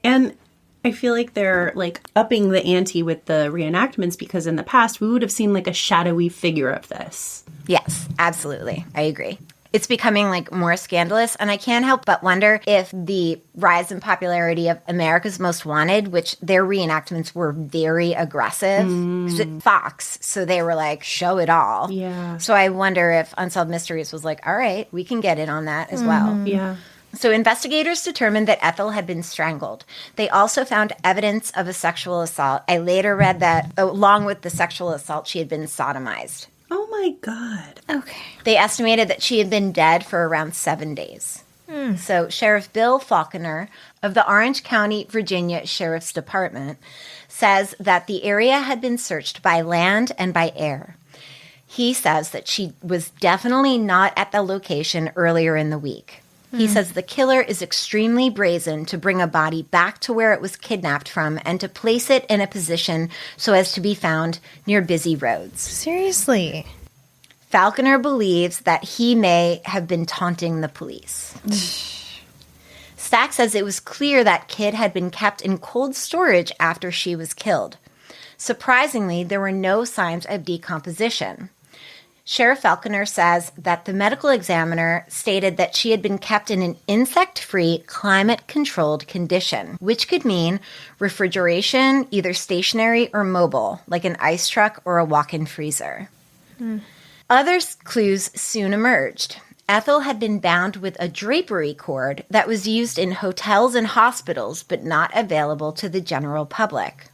And I feel like they're like upping the ante with the reenactments because in the past we would have seen like a shadowy figure of this. Yes, absolutely. I agree. It's becoming like more scandalous, and I can't help but wonder if the rise in popularity of America's Most Wanted, which their reenactments were very aggressive, because it's Fox, so they were like, show it all. Yeah. So I wonder if Unsolved Mysteries was like, all right, we can get in on that as well. Yeah. So investigators determined that Ethel had been strangled. They also found evidence of a sexual assault. I later read that along with the sexual assault, she had been sodomized. Oh my God. Okay. They estimated that she had been dead for around 7 days. So Sheriff Bill Falconer of the Orange County, Virginia Sheriff's Department says that the area had been searched by land and by air. He says that she was definitely not at the location earlier in the week. He says the killer is extremely brazen to bring a body back to where it was kidnapped from and to place it in a position so as to be found near busy roads. Seriously. Falconer believes that he may have been taunting the police. Stack says it was clear that Kidd had been kept in cold storage after she was killed. Surprisingly, there were no signs of decomposition. Sheriff Falconer says that the medical examiner stated that she had been kept in an insect-free, climate-controlled condition, which could mean refrigeration, either stationary or mobile, like an ice truck or a walk-in freezer. Other clues soon emerged. Ethel had been bound with a drapery cord that was used in hotels and hospitals, but not available to the general public.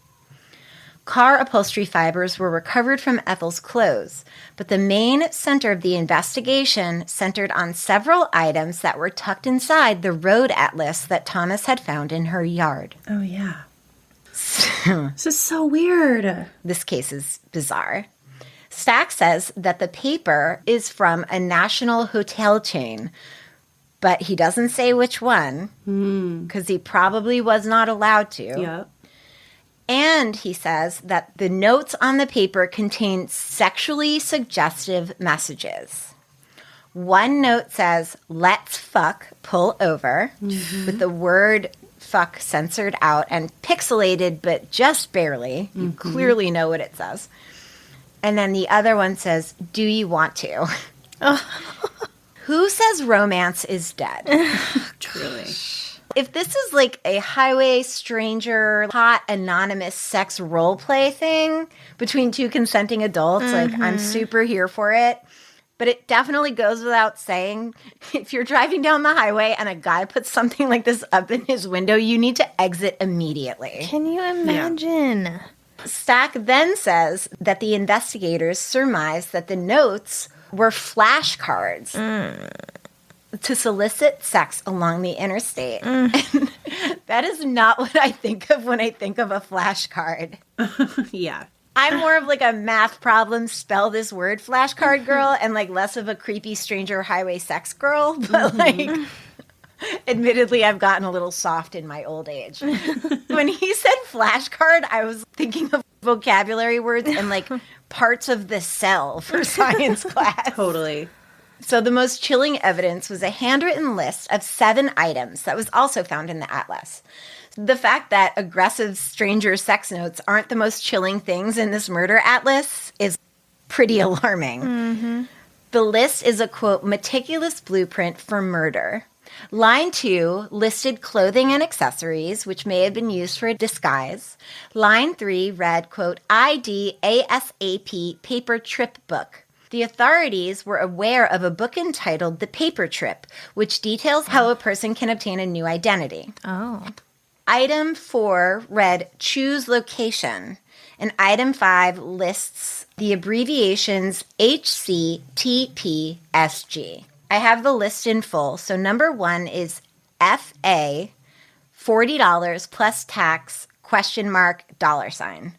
car upholstery fibers were recovered from Ethel's clothes, but the main center of the investigation centered on several items that were tucked inside the road atlas that Thomas had found in her yard. Oh, yeah. This is so weird. This case is bizarre. Stack says that the paper is from a national hotel chain, but he doesn't say which one, because he probably was not allowed to. Yep. And he says that the notes on the paper contain sexually suggestive messages. One note says, "Let's fuck, pull over," with the word fuck censored out and pixelated, but just barely. You clearly know what it says. And then the other one says, "Do you want to?" Who says romance is dead? Truly. If this is like a highway stranger, hot, anonymous sex role play thing between two consenting adults, like, I'm super here for it. But it definitely goes without saying, if you're driving down the highway and a guy puts something like this up in his window, you need to exit immediately. Can you imagine? Yeah. Stack then says that the investigators surmised that the notes were flashcards to solicit sex along the interstate. And that is not what I think of when I think of a flashcard. Yeah. I'm more of like a math problem, spell this word flashcard girl, and like less of a creepy stranger highway sex girl. But like, admittedly, I've gotten a little soft in my old age. When he said flashcard, I was thinking of vocabulary words and like parts of the cell for science class. Totally. So the most chilling evidence was a handwritten list of 7 items that was also found in the atlas. The fact that aggressive stranger sex notes aren't the most chilling things in this murder atlas is pretty alarming. The list is a, quote, meticulous blueprint for murder. Line 2 listed clothing and accessories, which may have been used for a disguise. Line 3 read, quote, ID ASAP paper trip book. The authorities were aware of a book entitled The Paper Trip, which details how a person can obtain a new identity. Oh. Item 4 read choose location, and item 5 lists the abbreviations HCTPSG. I have the list in full. So number 1 is FA, $40 plus tax, $?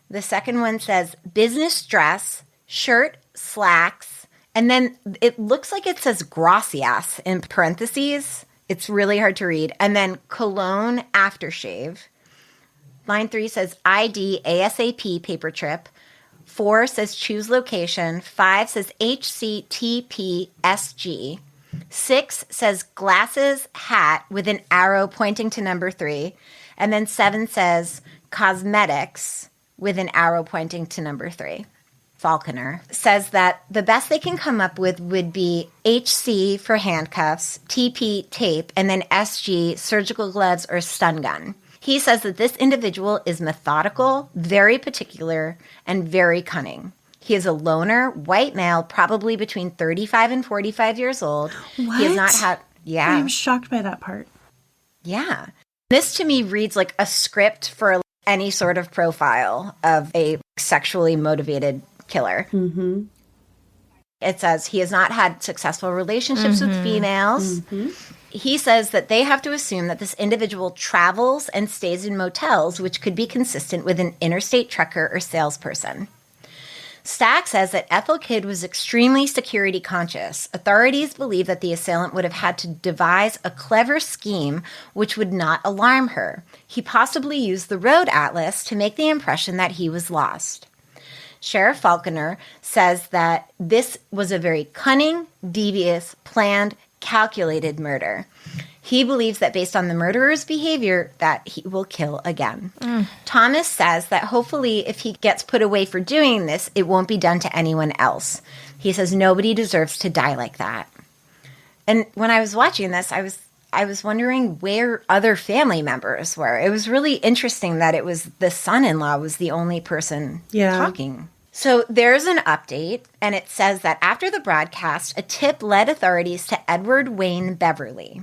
The second one says business dress, shirt, slacks, and then it looks like it says gracias in parentheses. It's really hard to read. And then cologne aftershave. Line 3 says ID ASAP paper trip. 4 says choose location. 5 says HCTPSG. 6 says glasses, hat with an arrow pointing to number 3. And then 7 says cosmetics with an arrow pointing to number 3. Falconer says that the best they can come up with would be HC for handcuffs, TP tape, and then SG surgical gloves or stun gun. He says that this individual is methodical, very particular, and very cunning. He is a loner, white male, probably between 35 and 45 years old. What? He has not had, yeah. I'm shocked by that part. Yeah. This to me reads like a script for any sort of profile of a sexually motivated killer. It says he has not had successful relationships with females. He says that they have to assume that this individual travels and stays in motels, which could be consistent with an interstate trucker or salesperson. Stack says that Ethel Kidd was extremely security conscious. Authorities believe that the assailant would have had to devise a clever scheme which would not alarm her. He possibly used the road atlas to make the impression that he was lost. Sheriff Falconer says that this was a very cunning, devious, planned, calculated murder. He believes that based on the murderer's behavior, that he will kill again. Thomas says that hopefully if he gets put away for doing this, it won't be done to anyone else. He says nobody deserves to die like that. And when I was watching this, I was wondering where other family members were. It was really interesting that it was the son-in-law was the only person talking. So there's an update, and it says that after the broadcast, a tip led authorities to Edward Wayne Beverly,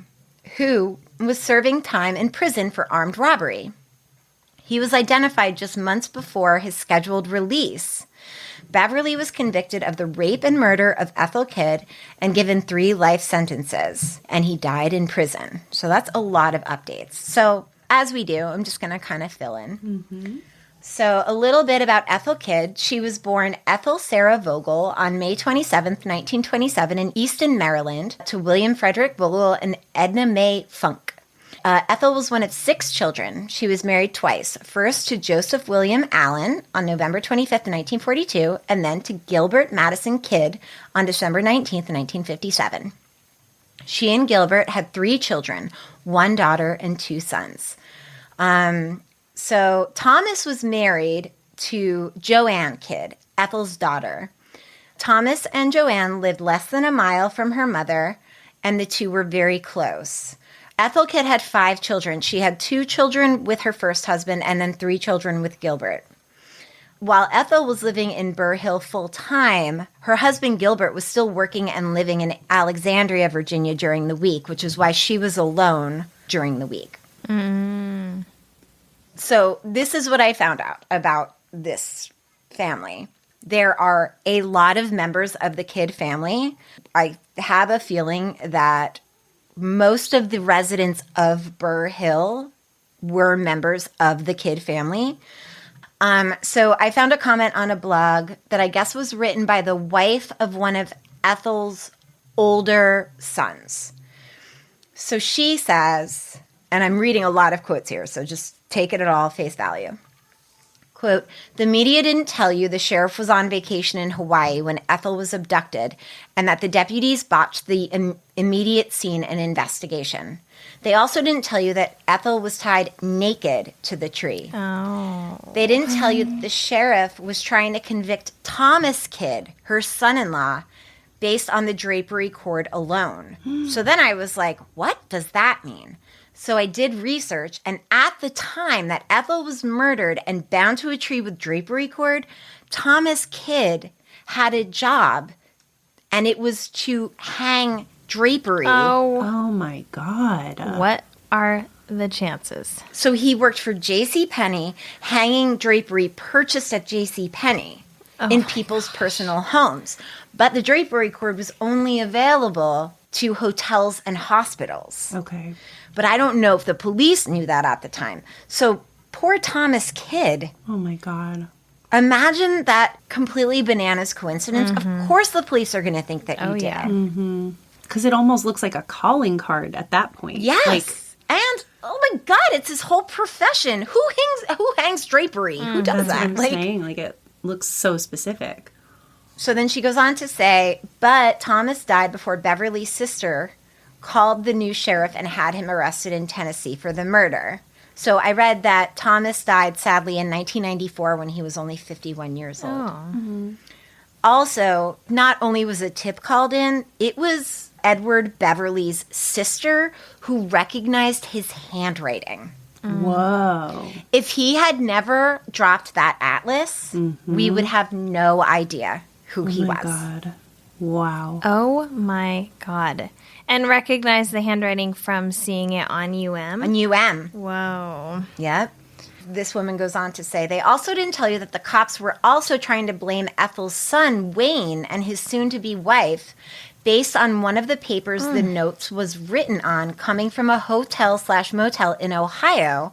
who was serving time in prison for armed robbery. He was identified just months before his scheduled release. Beverly was convicted of the rape and murder of Ethel Kidd and given 3 life sentences, and he died in prison. So that's a lot of updates. So as we do, I'm just going to kind of fill in. Mm-hmm. So a little bit about Ethel Kidd. She was born Ethel Sarah Vogel on May 27th, 1927 in Easton, Maryland, to William Frederick Vogel and Edna Mae Funk. Ethel was one of 6 children. She was married twice, first to Joseph William Allen on November 25th, 1942, and then to Gilbert Madison Kidd on December 19th, 1957. She and Gilbert had 3 children, 1 daughter and 2 sons. So Thomas was married to Joanne Kidd, Ethel's daughter. Thomas and Joanne lived less than a mile from her mother, and the two were very close. Ethel Kidd had 5 children. She had 2 children with her first husband and then 3 children with Gilbert. While Ethel was living in Burr Hill full-time, her husband Gilbert was still working and living in Alexandria, Virginia during the week, which is why she was alone during the week. Mm. So this is what I found out about this family. There are a lot of members of the Kidd family. I have a feeling that most of the residents of Burr Hill were members of the Kidd family. So I found a comment on a blog that I guess was written by the wife of one of Ethel's older sons. So she says, and I'm reading a lot of quotes here, so just take it at all face value. Quote, "The media didn't tell you the sheriff was on vacation in Hawaii when Ethel was abducted and that the deputies botched the immediate scene and investigation. They also didn't tell you that Ethel was tied naked to the tree. Oh. They didn't tell you that the sheriff was trying to convict Thomas Kidd, her son-in-law, based on the drapery cord alone." So then I was like, what does that mean? So I did research, and at the time that Ethel was murdered and bound to a tree with drapery cord, Thomas Kidd had a job, and it was to hang drapery. Oh my God. What are the chances? So he worked for JCPenney, hanging drapery purchased at JCPenney in people's personal homes. But the drapery cord was only available to hotels and hospitals. Okay. But I don't know if the police knew that at the time. So poor Thomas Kidd. Oh my God. Imagine that completely bananas coincidence. Mm-hmm. Of course the police are going to think that you did. Yeah. Mm-hmm. Because it almost looks like a calling card at that point. Yes. And oh my God, it's his whole profession. Who hangs drapery? Who does That's that? what I'm saying. Like, it looks so specific. So then she goes on to say, but Thomas died before Beverly's sister called the new sheriff and had him arrested in Tennessee for the murder. So I read that Thomas died, sadly, in 1994 when he was only 51 years old. Mm-hmm. Also, not only was a tip called in, it was Edward Beverly's sister who recognized his handwriting. Whoa. If he had never dropped that atlas, we would have no idea who he was. Oh my God. Wow. Oh my God. And recognize the handwriting from seeing it on UM? On UM. Whoa. Yep. This woman goes on to say, they also didn't tell you that the cops were also trying to blame Ethel's son, Wayne, and his soon-to-be wife, based on one of the papers the notes was written on, coming from a hotel/motel in Ohio,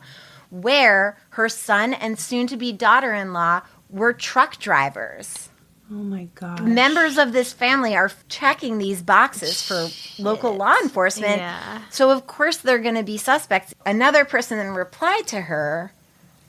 where her son and soon-to-be daughter-in-law were truck drivers. Oh my God. Members of this family are checking these boxes for local law enforcement. Yeah. So, of course, they're going to be suspects. Another person then replied to her,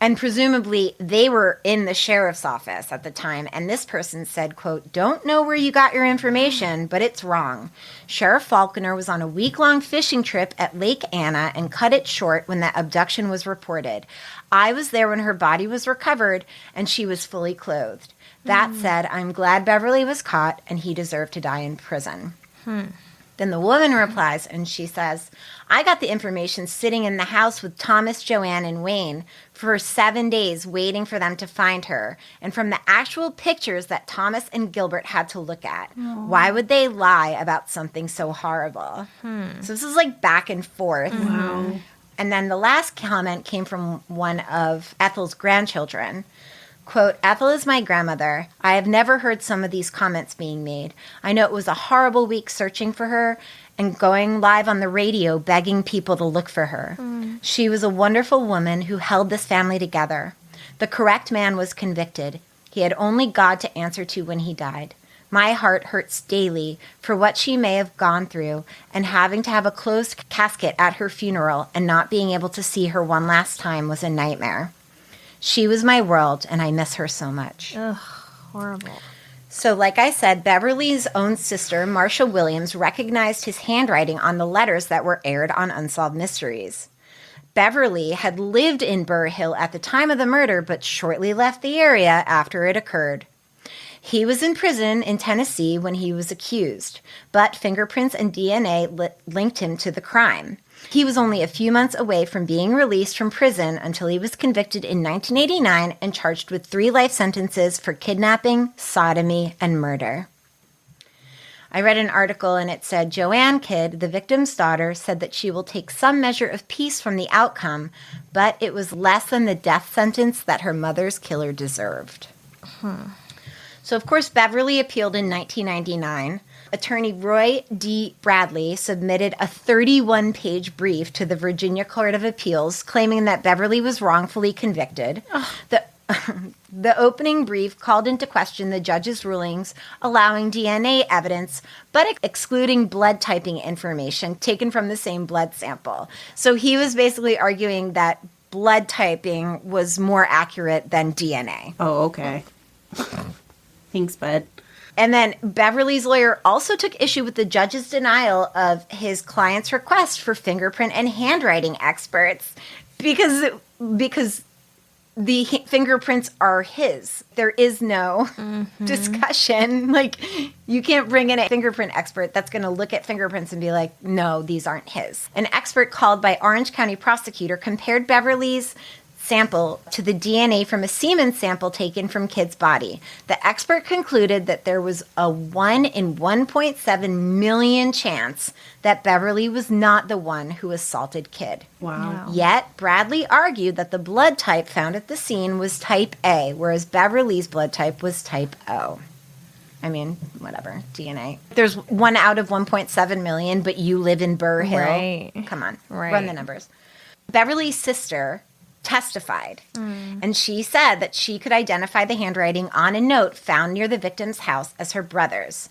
and presumably they were in the sheriff's office at the time. And this person said, quote, "Don't know where you got your information, but it's wrong. Sheriff Faulkner was on a week-long fishing trip at Lake Anna and cut it short when the abduction was reported. I was there when her body was recovered, and she was fully clothed. That said, I'm glad Beverly was caught and he deserved to die in prison." Then the woman replies and she says, "I got the information sitting in the house with Thomas, Joanne, and Wayne for 7 days waiting for them to find her, and from the actual pictures that Thomas and Gilbert had to look at. Why would they lie about something so horrible?" So this is like back and forth. Wow. And then the last comment came from one of Ethel's grandchildren. Quote, Ethel is my grandmother. I have never heard some of these comments being made. I know it was a horrible week searching for her and going live on the radio begging people to look for her. She was a wonderful woman who held this family together. The correct man was convicted. He had only God to answer to when he died. My heart hurts daily for what she may have gone through and having to have a closed casket at her funeral and not being able to see her one last time was a nightmare. She was my world, and I miss her so much. Ugh, horrible. So like I said, Beverly's own sister, Marcia Williams, recognized his handwriting on the letters that were aired on Unsolved Mysteries. Beverly had lived in Burr Hill at the time of the murder, but shortly left the area after it occurred. He was in prison in Tennessee when he was accused, but fingerprints and DNA linked him to the crime. He was only a few months away from being released from prison until he was convicted in 1989 and charged with 3 life sentences for kidnapping, sodomy, and murder. I read an article and it said, Joanne Kidd, the victim's daughter, said that she will take some measure of peace from the outcome, but it was less than the death sentence that her mother's killer deserved. So, of course, Beverly appealed in 1999. Attorney Roy D. Bradley submitted a 31-page brief to the Virginia Court of Appeals claiming that Beverly was wrongfully convicted. The opening brief called into question the judge's rulings allowing DNA evidence, but excluding blood typing information taken from the same blood sample. So he was basically arguing that blood typing was more accurate than DNA. Oh, okay. Thanks, bud. And then Beverly's lawyer also took issue with the judge's denial of his client's request for fingerprint and handwriting experts because the fingerprints are his. There is no discussion. Like, you can't bring in a fingerprint expert that's going to look at fingerprints and be like, no, these aren't his. An expert called by Orange County prosecutor compared Beverly's sample to the DNA from a semen sample taken from Kidd's body. The expert concluded that there was a 1 in 1.7 million chance that Beverly was not the one who assaulted Kidd. Wow. Yet, Bradley argued that the blood type found at the scene was type A, whereas Beverly's blood type was type O. I mean, whatever, DNA. There's 1 out of 1.7 million, but you live in Burr Hill. Right. Come on, Right. run the numbers. Beverly's sister testified, and she said that she could identify the handwriting on a note found near the victim's house as her brother's.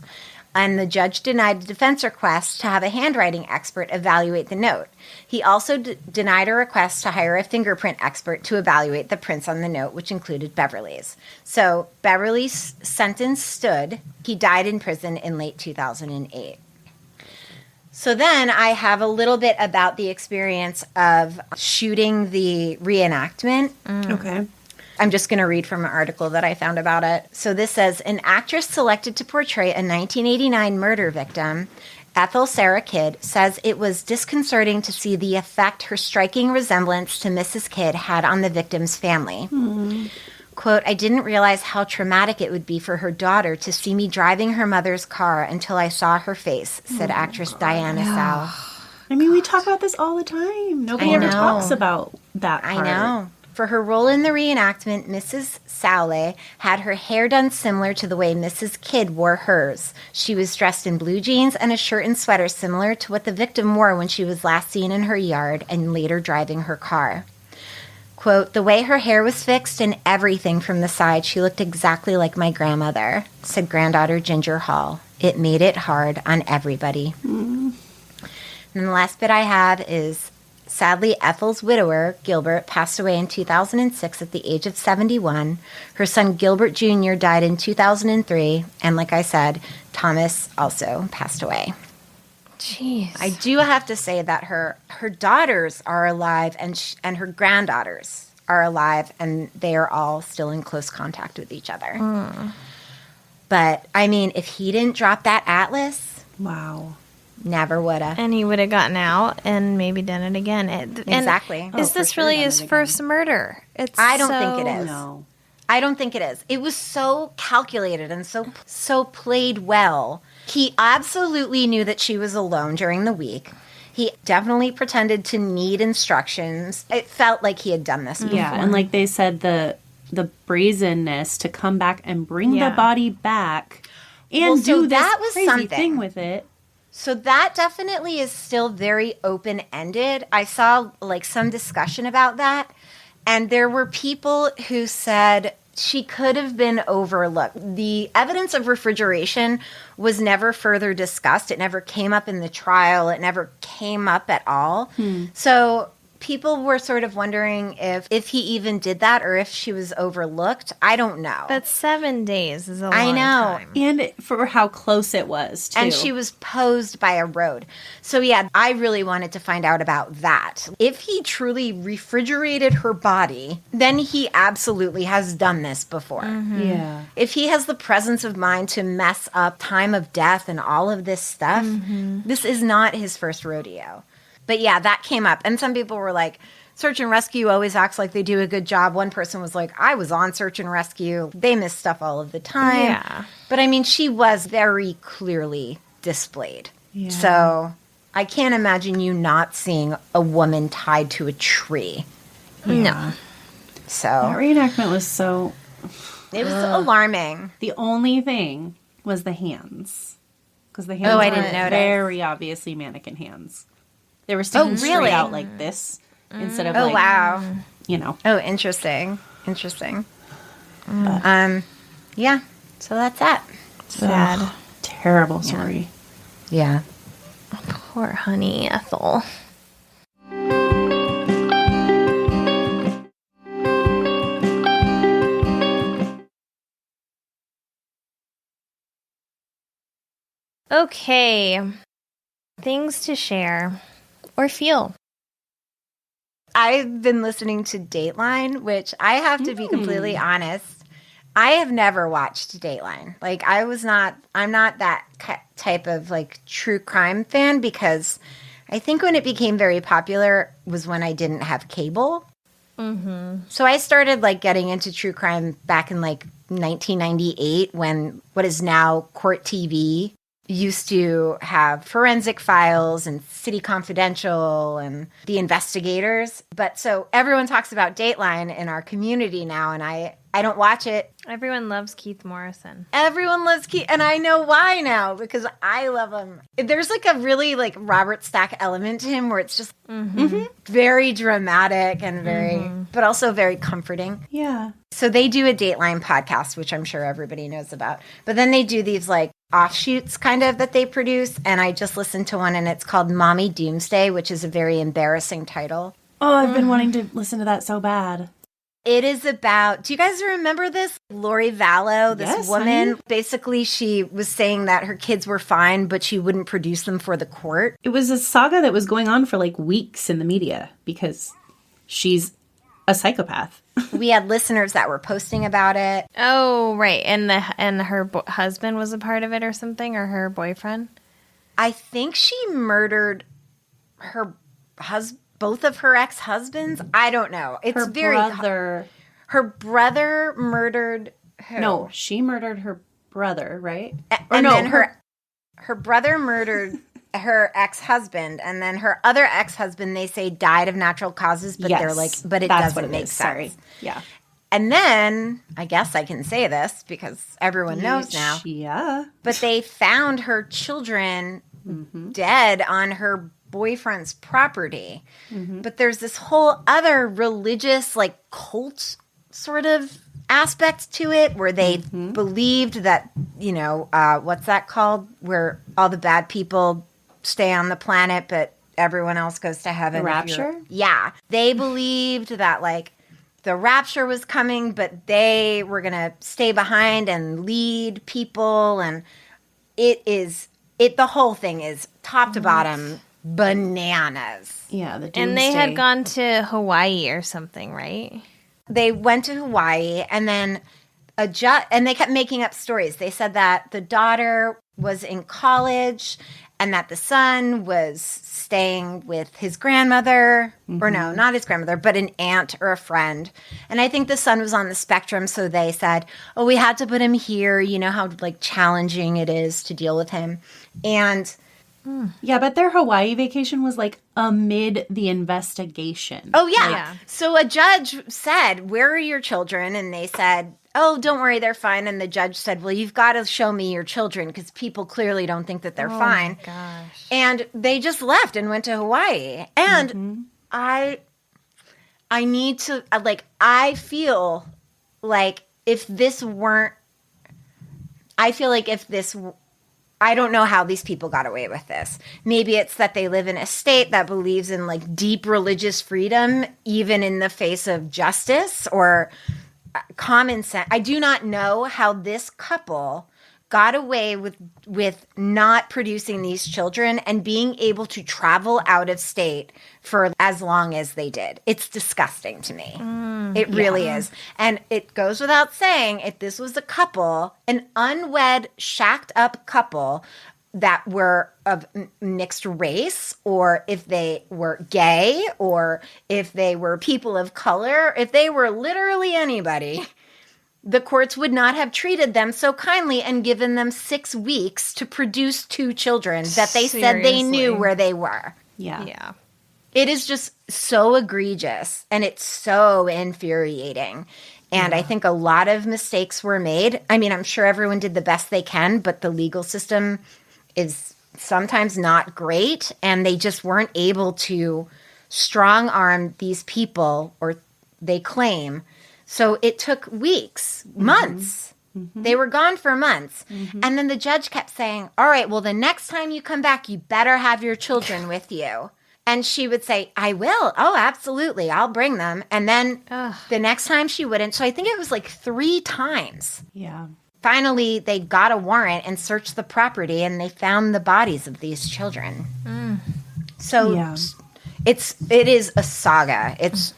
And the judge denied the defense request to have a handwriting expert evaluate the note. He also denied a request to hire a fingerprint expert to evaluate the prints on the note, which included Beverly's. So Beverly's sentence stood. He died in prison in late 2008. So then I have a little bit about the experience of shooting the reenactment. Okay. I'm just going to read from an article that I found about it. So this says, an actress selected to portray a 1989 murder victim, Ethel Sarah Kidd, says it was disconcerting to see the effect her striking resemblance to Mrs. Kidd had on the victim's family. Quote, I didn't realize how traumatic it would be for her daughter to see me driving her mother's car until I saw her face, said actress Diana Sal. I mean, we talk about this all the time. Nobody ever talks about that part. I know. For her role in the reenactment, Mrs. Sowley had her hair done similar to the way Mrs. Kidd wore hers. She was dressed in blue jeans and a shirt and sweater similar to what the victim wore when she was last seen in her yard and later driving her car. Quote, the way her hair was fixed and everything from the side, she looked exactly like my grandmother, said granddaughter Ginger Hall. It made it hard on everybody. And the last bit I have is, sadly, Ethel's widower, Gilbert, passed away in 2006 at the age of 71. Her son, Gilbert Jr., died in 2003. And like I said, Thomas also passed away. Jeez. I do have to say that her daughters are alive and her granddaughters are alive, and they are all still in close contact with each other. But, I mean, if he didn't drop that atlas, Wow. never would have. And he would have gotten out and maybe done it again. Exactly. Is this really his first murder? I don't think it is. No. I don't think it is. It was so calculated and so played well. He absolutely knew that she was alone during the week. He definitely pretended to need instructions. It felt like he had done this before. Yeah, and like they said, the brazenness to come back and bring the body back and do that this was crazy something. thing with it. So that definitely is still very open-ended. I saw like some discussion about that, and there were people who said she could have been overlooked. The evidence of refrigeration was never further discussed. It never came up in the trial. It never came up at all. So people were sort of wondering if he even did that or if she was overlooked. I don't know. But 7 days is a long I know. time. And for how close it was, too. And she was posed by a road. So, yeah, I really wanted to find out about that. If he truly refrigerated her body, then he absolutely has done this before. Yeah. If he has the presence of mind to mess up time of death and all of this stuff, this is not his first rodeo. But yeah, that came up. And some people were like, search and rescue always acts like they do a good job. One person was like, I was on search and rescue. They miss stuff all of the time. Yeah. But I mean, she was very clearly displayed. Yeah. So I can't imagine you not seeing a woman tied to a tree. No. So That reenactment was so... it was alarming. The only thing was the hands. Because the hands I were didn't notice. very obviously mannequin hands. They were sticking straight really? out like this instead of Oh, like, wow. you know. Oh, interesting. Interesting. Yeah. So that's that. Sad. Ugh, terrible story. Yeah. Poor honey Ethel. Okay. Things to share or feel. I've been listening to Dateline, which I have to be completely honest. I have never watched Dateline. Like, I'm not that type of like true crime fan because I think when it became very popular was when I didn't have cable. So I started like getting into true crime back in like 1998 when what is now Court TV used to have Forensic Files and City Confidential and The Investigators. But so everyone talks about Dateline in our community now, and I don't watch it. Everyone loves Keith Morrison. Everyone loves Keith, and I know why now, because I love him. There's like a really like Robert Stack element to him where it's just very dramatic and very, but also very comforting. Yeah. So they do a Dateline podcast, which I'm sure everybody knows about. But then they do these like offshoots kind of that they produce. And I just listened to one and it's called Mommy Doomsday, which is a very embarrassing title. Oh, I've been wanting to listen to that so bad. It is about, do you guys remember this? Lori Vallow, this Yes, woman, honey. basically she was saying that her kids were fine, but she wouldn't produce them for the court. It was a saga that was going on for like weeks in the media because she's a psychopath. We had listeners that were posting about it. Oh, right. And her husband was a part of it or something, or her boyfriend? I think she murdered her both of her ex-husbands. I don't know. It's Her very brother. Her brother murdered who? No, she murdered her brother, right? And then her brother murdered her ex-husband, and then her other ex-husband, they say, died of natural causes, but they're like, but it that's doesn't what it make is. sense. Sorry. Yeah. And then, I guess I can say this because everyone knows now, Yeah. but they found her children dead on her boyfriend's property. But there's this whole other religious, like, cult sort of aspect to it where they believed that, you know, what's that called? Where all the bad people stay on the planet, but everyone else goes to heaven. The rapture? Yeah. They believed that, like, the rapture was coming, but they were going to stay behind and lead people. And the whole thing is top to bottom bananas. Yeah. The And they had doomsday. gone to Hawaii or something, right? They went to Hawaii and then and they kept making up stories. They said that the daughter was in college and that the son was staying with his grandmother, or no, not his grandmother, but an aunt or a friend. And I think the son was on the spectrum, so they said, oh, we had to put him here. You know how, like, challenging it is to deal with him. And Yeah, but their Hawaii vacation was like amid the investigation. Oh, yeah. Yeah. So a judge said, where are your children? And they said, oh, don't worry, they're fine. And the judge said, well, you've got to show me your children because people clearly don't think that they're fine. Oh, my gosh. And they just left and went to Hawaii. And I need to, like, I feel like if this weren't, I don't know how these people got away with this. Maybe it's that they live in a state that believes in like deep religious freedom, even in the face of justice or common sense. I do not know how this couple got away with not producing these children and being able to travel out of state for as long as they did. It's disgusting to me. It really is. And it goes without saying, if this was a couple, an unwed, shacked up couple that were of mixed race, or if they were gay, or if they were people of color, if they were literally anybody, the courts would not have treated them so kindly and given them 6 weeks to produce 2 children that they said they knew where they were. Yeah. It is just so egregious and it's so infuriating. And I think a lot of mistakes were made. I mean, I'm sure everyone did the best they can, but the legal system is sometimes not great. And they just weren't able to strong arm these people, or they claim. So it took weeks, months. They were gone for months. And then the judge kept saying, all right, well, the next time you come back, you better have your children with you. And she would say, I will. Oh, absolutely. I'll bring them. And then the next time she wouldn't. So I think it was like 3 times. Yeah. Finally, they got a warrant and searched the property, and they found the bodies of these children. So it is a saga. It's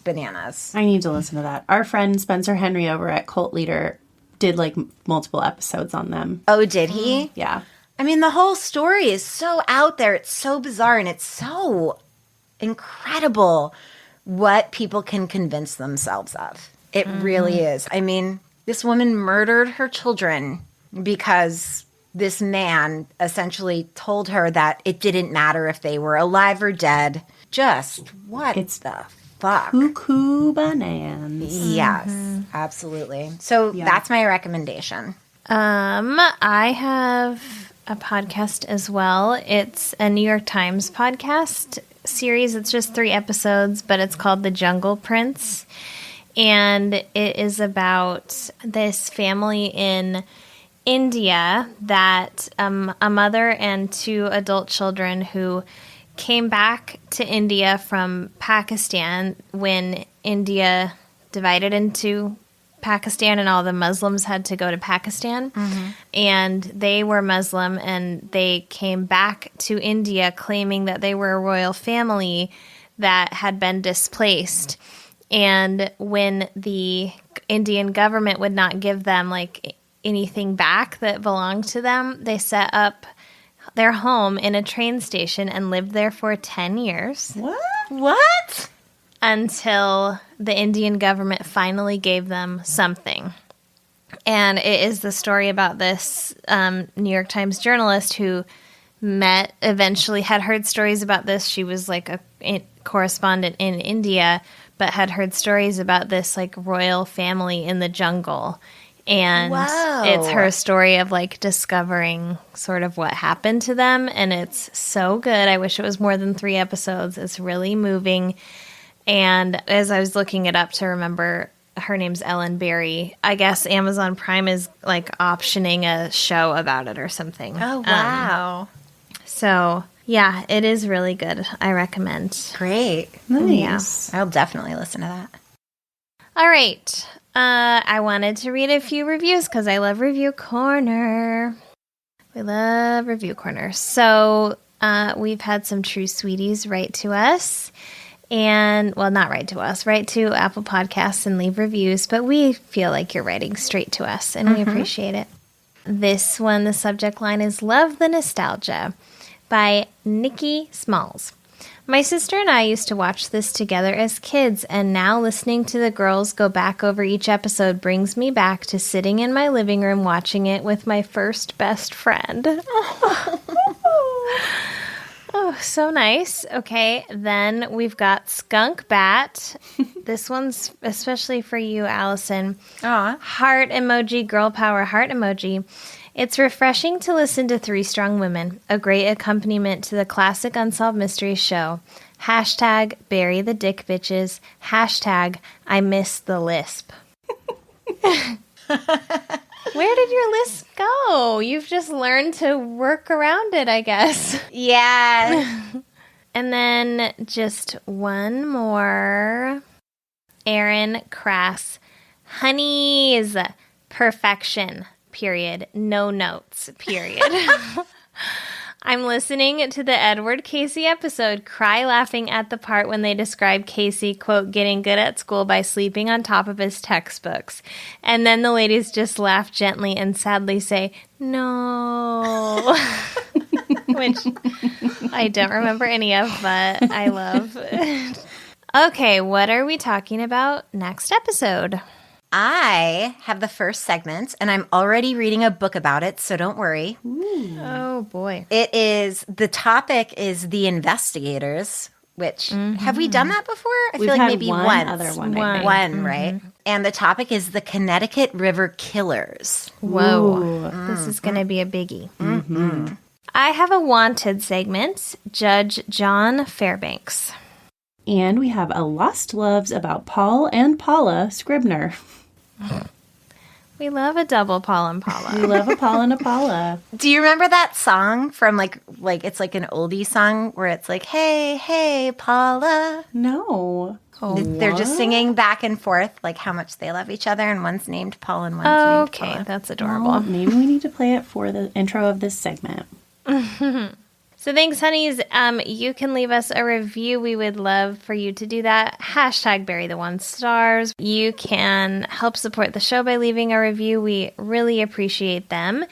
bananas. I need to listen to that. Our friend Spencer Henry over at Cult Leader did like multiple episodes on them. Oh, did he? Yeah. I mean, the whole story is so out there. It's so bizarre, and it's so incredible what people can convince themselves of. It really is. I mean, this woman murdered her children because this man essentially told her that it didn't matter if they were alive or dead. Just what the fuck? Cuckoo bananas. Yes, absolutely. So that's my recommendation. I have a podcast as well. It's a New York Times podcast series. It's just 3 episodes, but it's called The Jungle Prince. And it is about this family in India that a mother and 2 adult children who came back to India from Pakistan when India divided into Pakistan and all the Muslims had to go to Pakistan. And they were Muslim, and they came back to India claiming that they were a royal family that had been displaced. And when the Indian government would not give them like anything back that belonged to them, they set up their home in a train station and lived there for 10 years. What? Until the Indian government finally gave them something. And it is the story about this New York Times journalist who eventually had heard stories about this. She was like a correspondent in India, but had heard stories about this like royal family in the jungle. And it's her story of like discovering sort of what happened to them. And it's so good. I wish it was more than 3 episodes. It's really moving. And as I was looking it up to remember, her name's Ellen Berry. I guess Amazon Prime is like optioning a show about it or something. Oh, wow. So yeah, it is really good. I recommend. Great. Nice. Yeah. I'll definitely listen to that. All right. I wanted to read a few reviews because I love Review Corner. We love Review Corner. So we've had some true sweeties write to us. And, well, not write to us. Write to Apple Podcasts and leave reviews. But we feel like you're writing straight to us, and we appreciate it. This one, the subject line is Love the Nostalgia by Nikki Smalls. My sister and I used to watch this together as kids, and now listening to the girls go back over each episode brings me back to sitting in my living room watching it with my first best friend. Oh, so nice. Okay, then we've got Skunk Bat. This one's especially for you, Allison. Aw. Heart emoji, girl power heart emoji. It's refreshing to listen to three strong women, a great accompaniment to the classic Unsolved Mysteries show. Hashtag bury the dick bitches. Hashtag I miss the lisp. Where did your lisp go? You've just learned to work around it, I guess. Yeah. And then just one more. Aaron Crass. Honeys. Perfection. Period. No notes. Period. I'm listening to the Edward Casey episode, cry laughing at the part when they describe Casey, quote, getting good at school by sleeping on top of his textbooks. And then the ladies just laugh gently and sadly say, no. Which I don't remember any of, but I love. Okay, what are we talking about next episode? I have the first segment, and I'm already reading a book about it, so don't worry. Ooh. Oh, boy. The topic is The Investigators, which, have we done that before? I We've feel like had maybe one once. other one, I think. One, right? And the topic is the Connecticut River Killers. Whoa. Ooh. This is going to be a biggie. Mm-hmm. I have a wanted segment, Judge John Fairbanks. And we have a Lost Loves about Paul and Paula Scribner. We love a double Paul and Paula. We love a Paul and a Paula. Do you remember that song from like it's like an oldie song where it's like, hey, hey, Paula? No. Oh, They're just singing back and forth like how much they love each other, and one's named Paul and one's named okay, Paula. that's adorable. Well, maybe we need to play it for the intro of this segment. So thanks, honeys. You can leave us a review. We would love for you to do that. Hashtag bury the 1 stars. You can help support the show by leaving a review. We really appreciate them.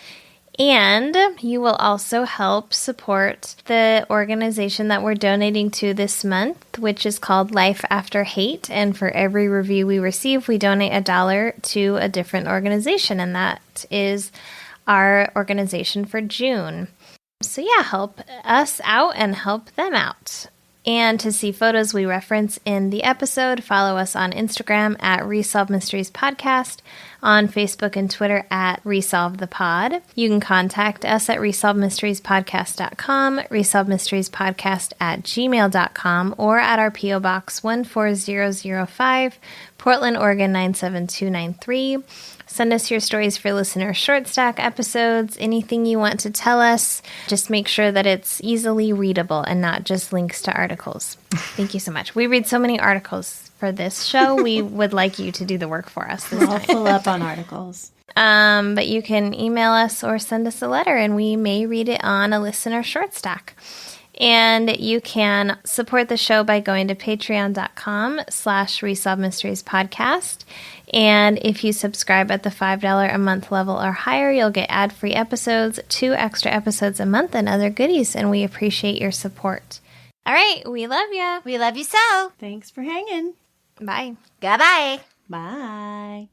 And you will also help support the organization that we're donating to this month, which is called Life After Hate. And for every review we receive, we donate $1 to a different organization. And that is our organization for June. So yeah, help us out and help them out. And to see photos we reference in the episode, follow us on Instagram at Resolve Mysteries Podcast, on Facebook and Twitter at Resolve the Pod. You can contact us at resolvemysteriespodcast.com, resolvemysteriespodcast@gmail.com, or at our P.O. Box 14005, Portland, Oregon 97293. Send us your stories for listener short stack episodes, anything you want to tell us. Just make sure that it's easily readable and not just links to articles. Thank you so much. We read so many articles for this show. We would like you to do the work for us this We're all time. full up on articles. But you can email us or send us a letter, and we may read it on a listener short stack. And you can support the show by going to patreon.com/Resolve Mysteries Podcast. And if you subscribe at the $5 a month level or higher, you'll get ad-free episodes, 2 extra episodes a month, and other goodies. And we appreciate your support. All right. We love you. We love you so. Thanks for hanging. Bye. Goodbye. Bye.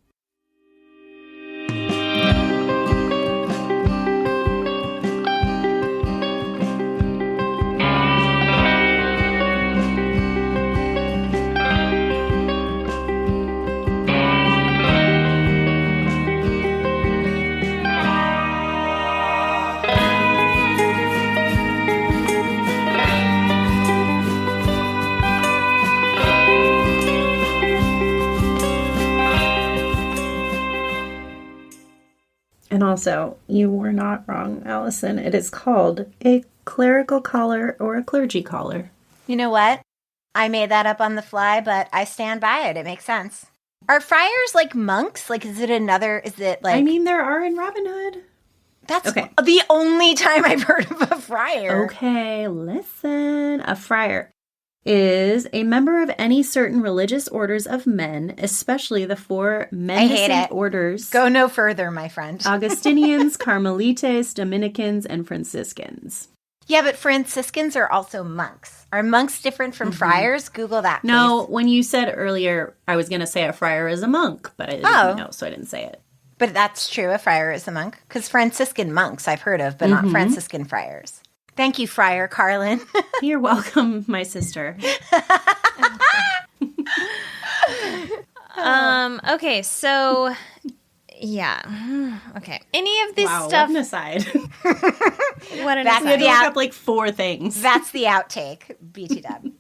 And also, you were not wrong, Allison. It is called a clerical collar or a clergy collar. You know what? I made that up on the fly, but I stand by it. It makes sense. Are friars like monks? Like, is it like... I mean, there are in Robin Hood. That's okay. The only time I've heard of a friar. Okay, listen. A friar is a member of any certain religious orders of men, especially the 4 mendicant orders. Go no further, my friend. Augustinians, Carmelites, Dominicans, and Franciscans. Yeah, but Franciscans are also monks. Are monks different from friars? Google that, please. No, when you said earlier, I was going to say a friar is a monk, but I didn't know, so I didn't say it. But that's true, a friar is a monk. Because Franciscan monks I've heard of, but not Franciscan friars. Thank you, Friar Carlin. You're welcome, my sister. Okay, so yeah. Okay. Any of this Wow, stuff. what an aside. What an That's We had aside. to Yeah. look up like 4 things. That's the outtake, BT dub.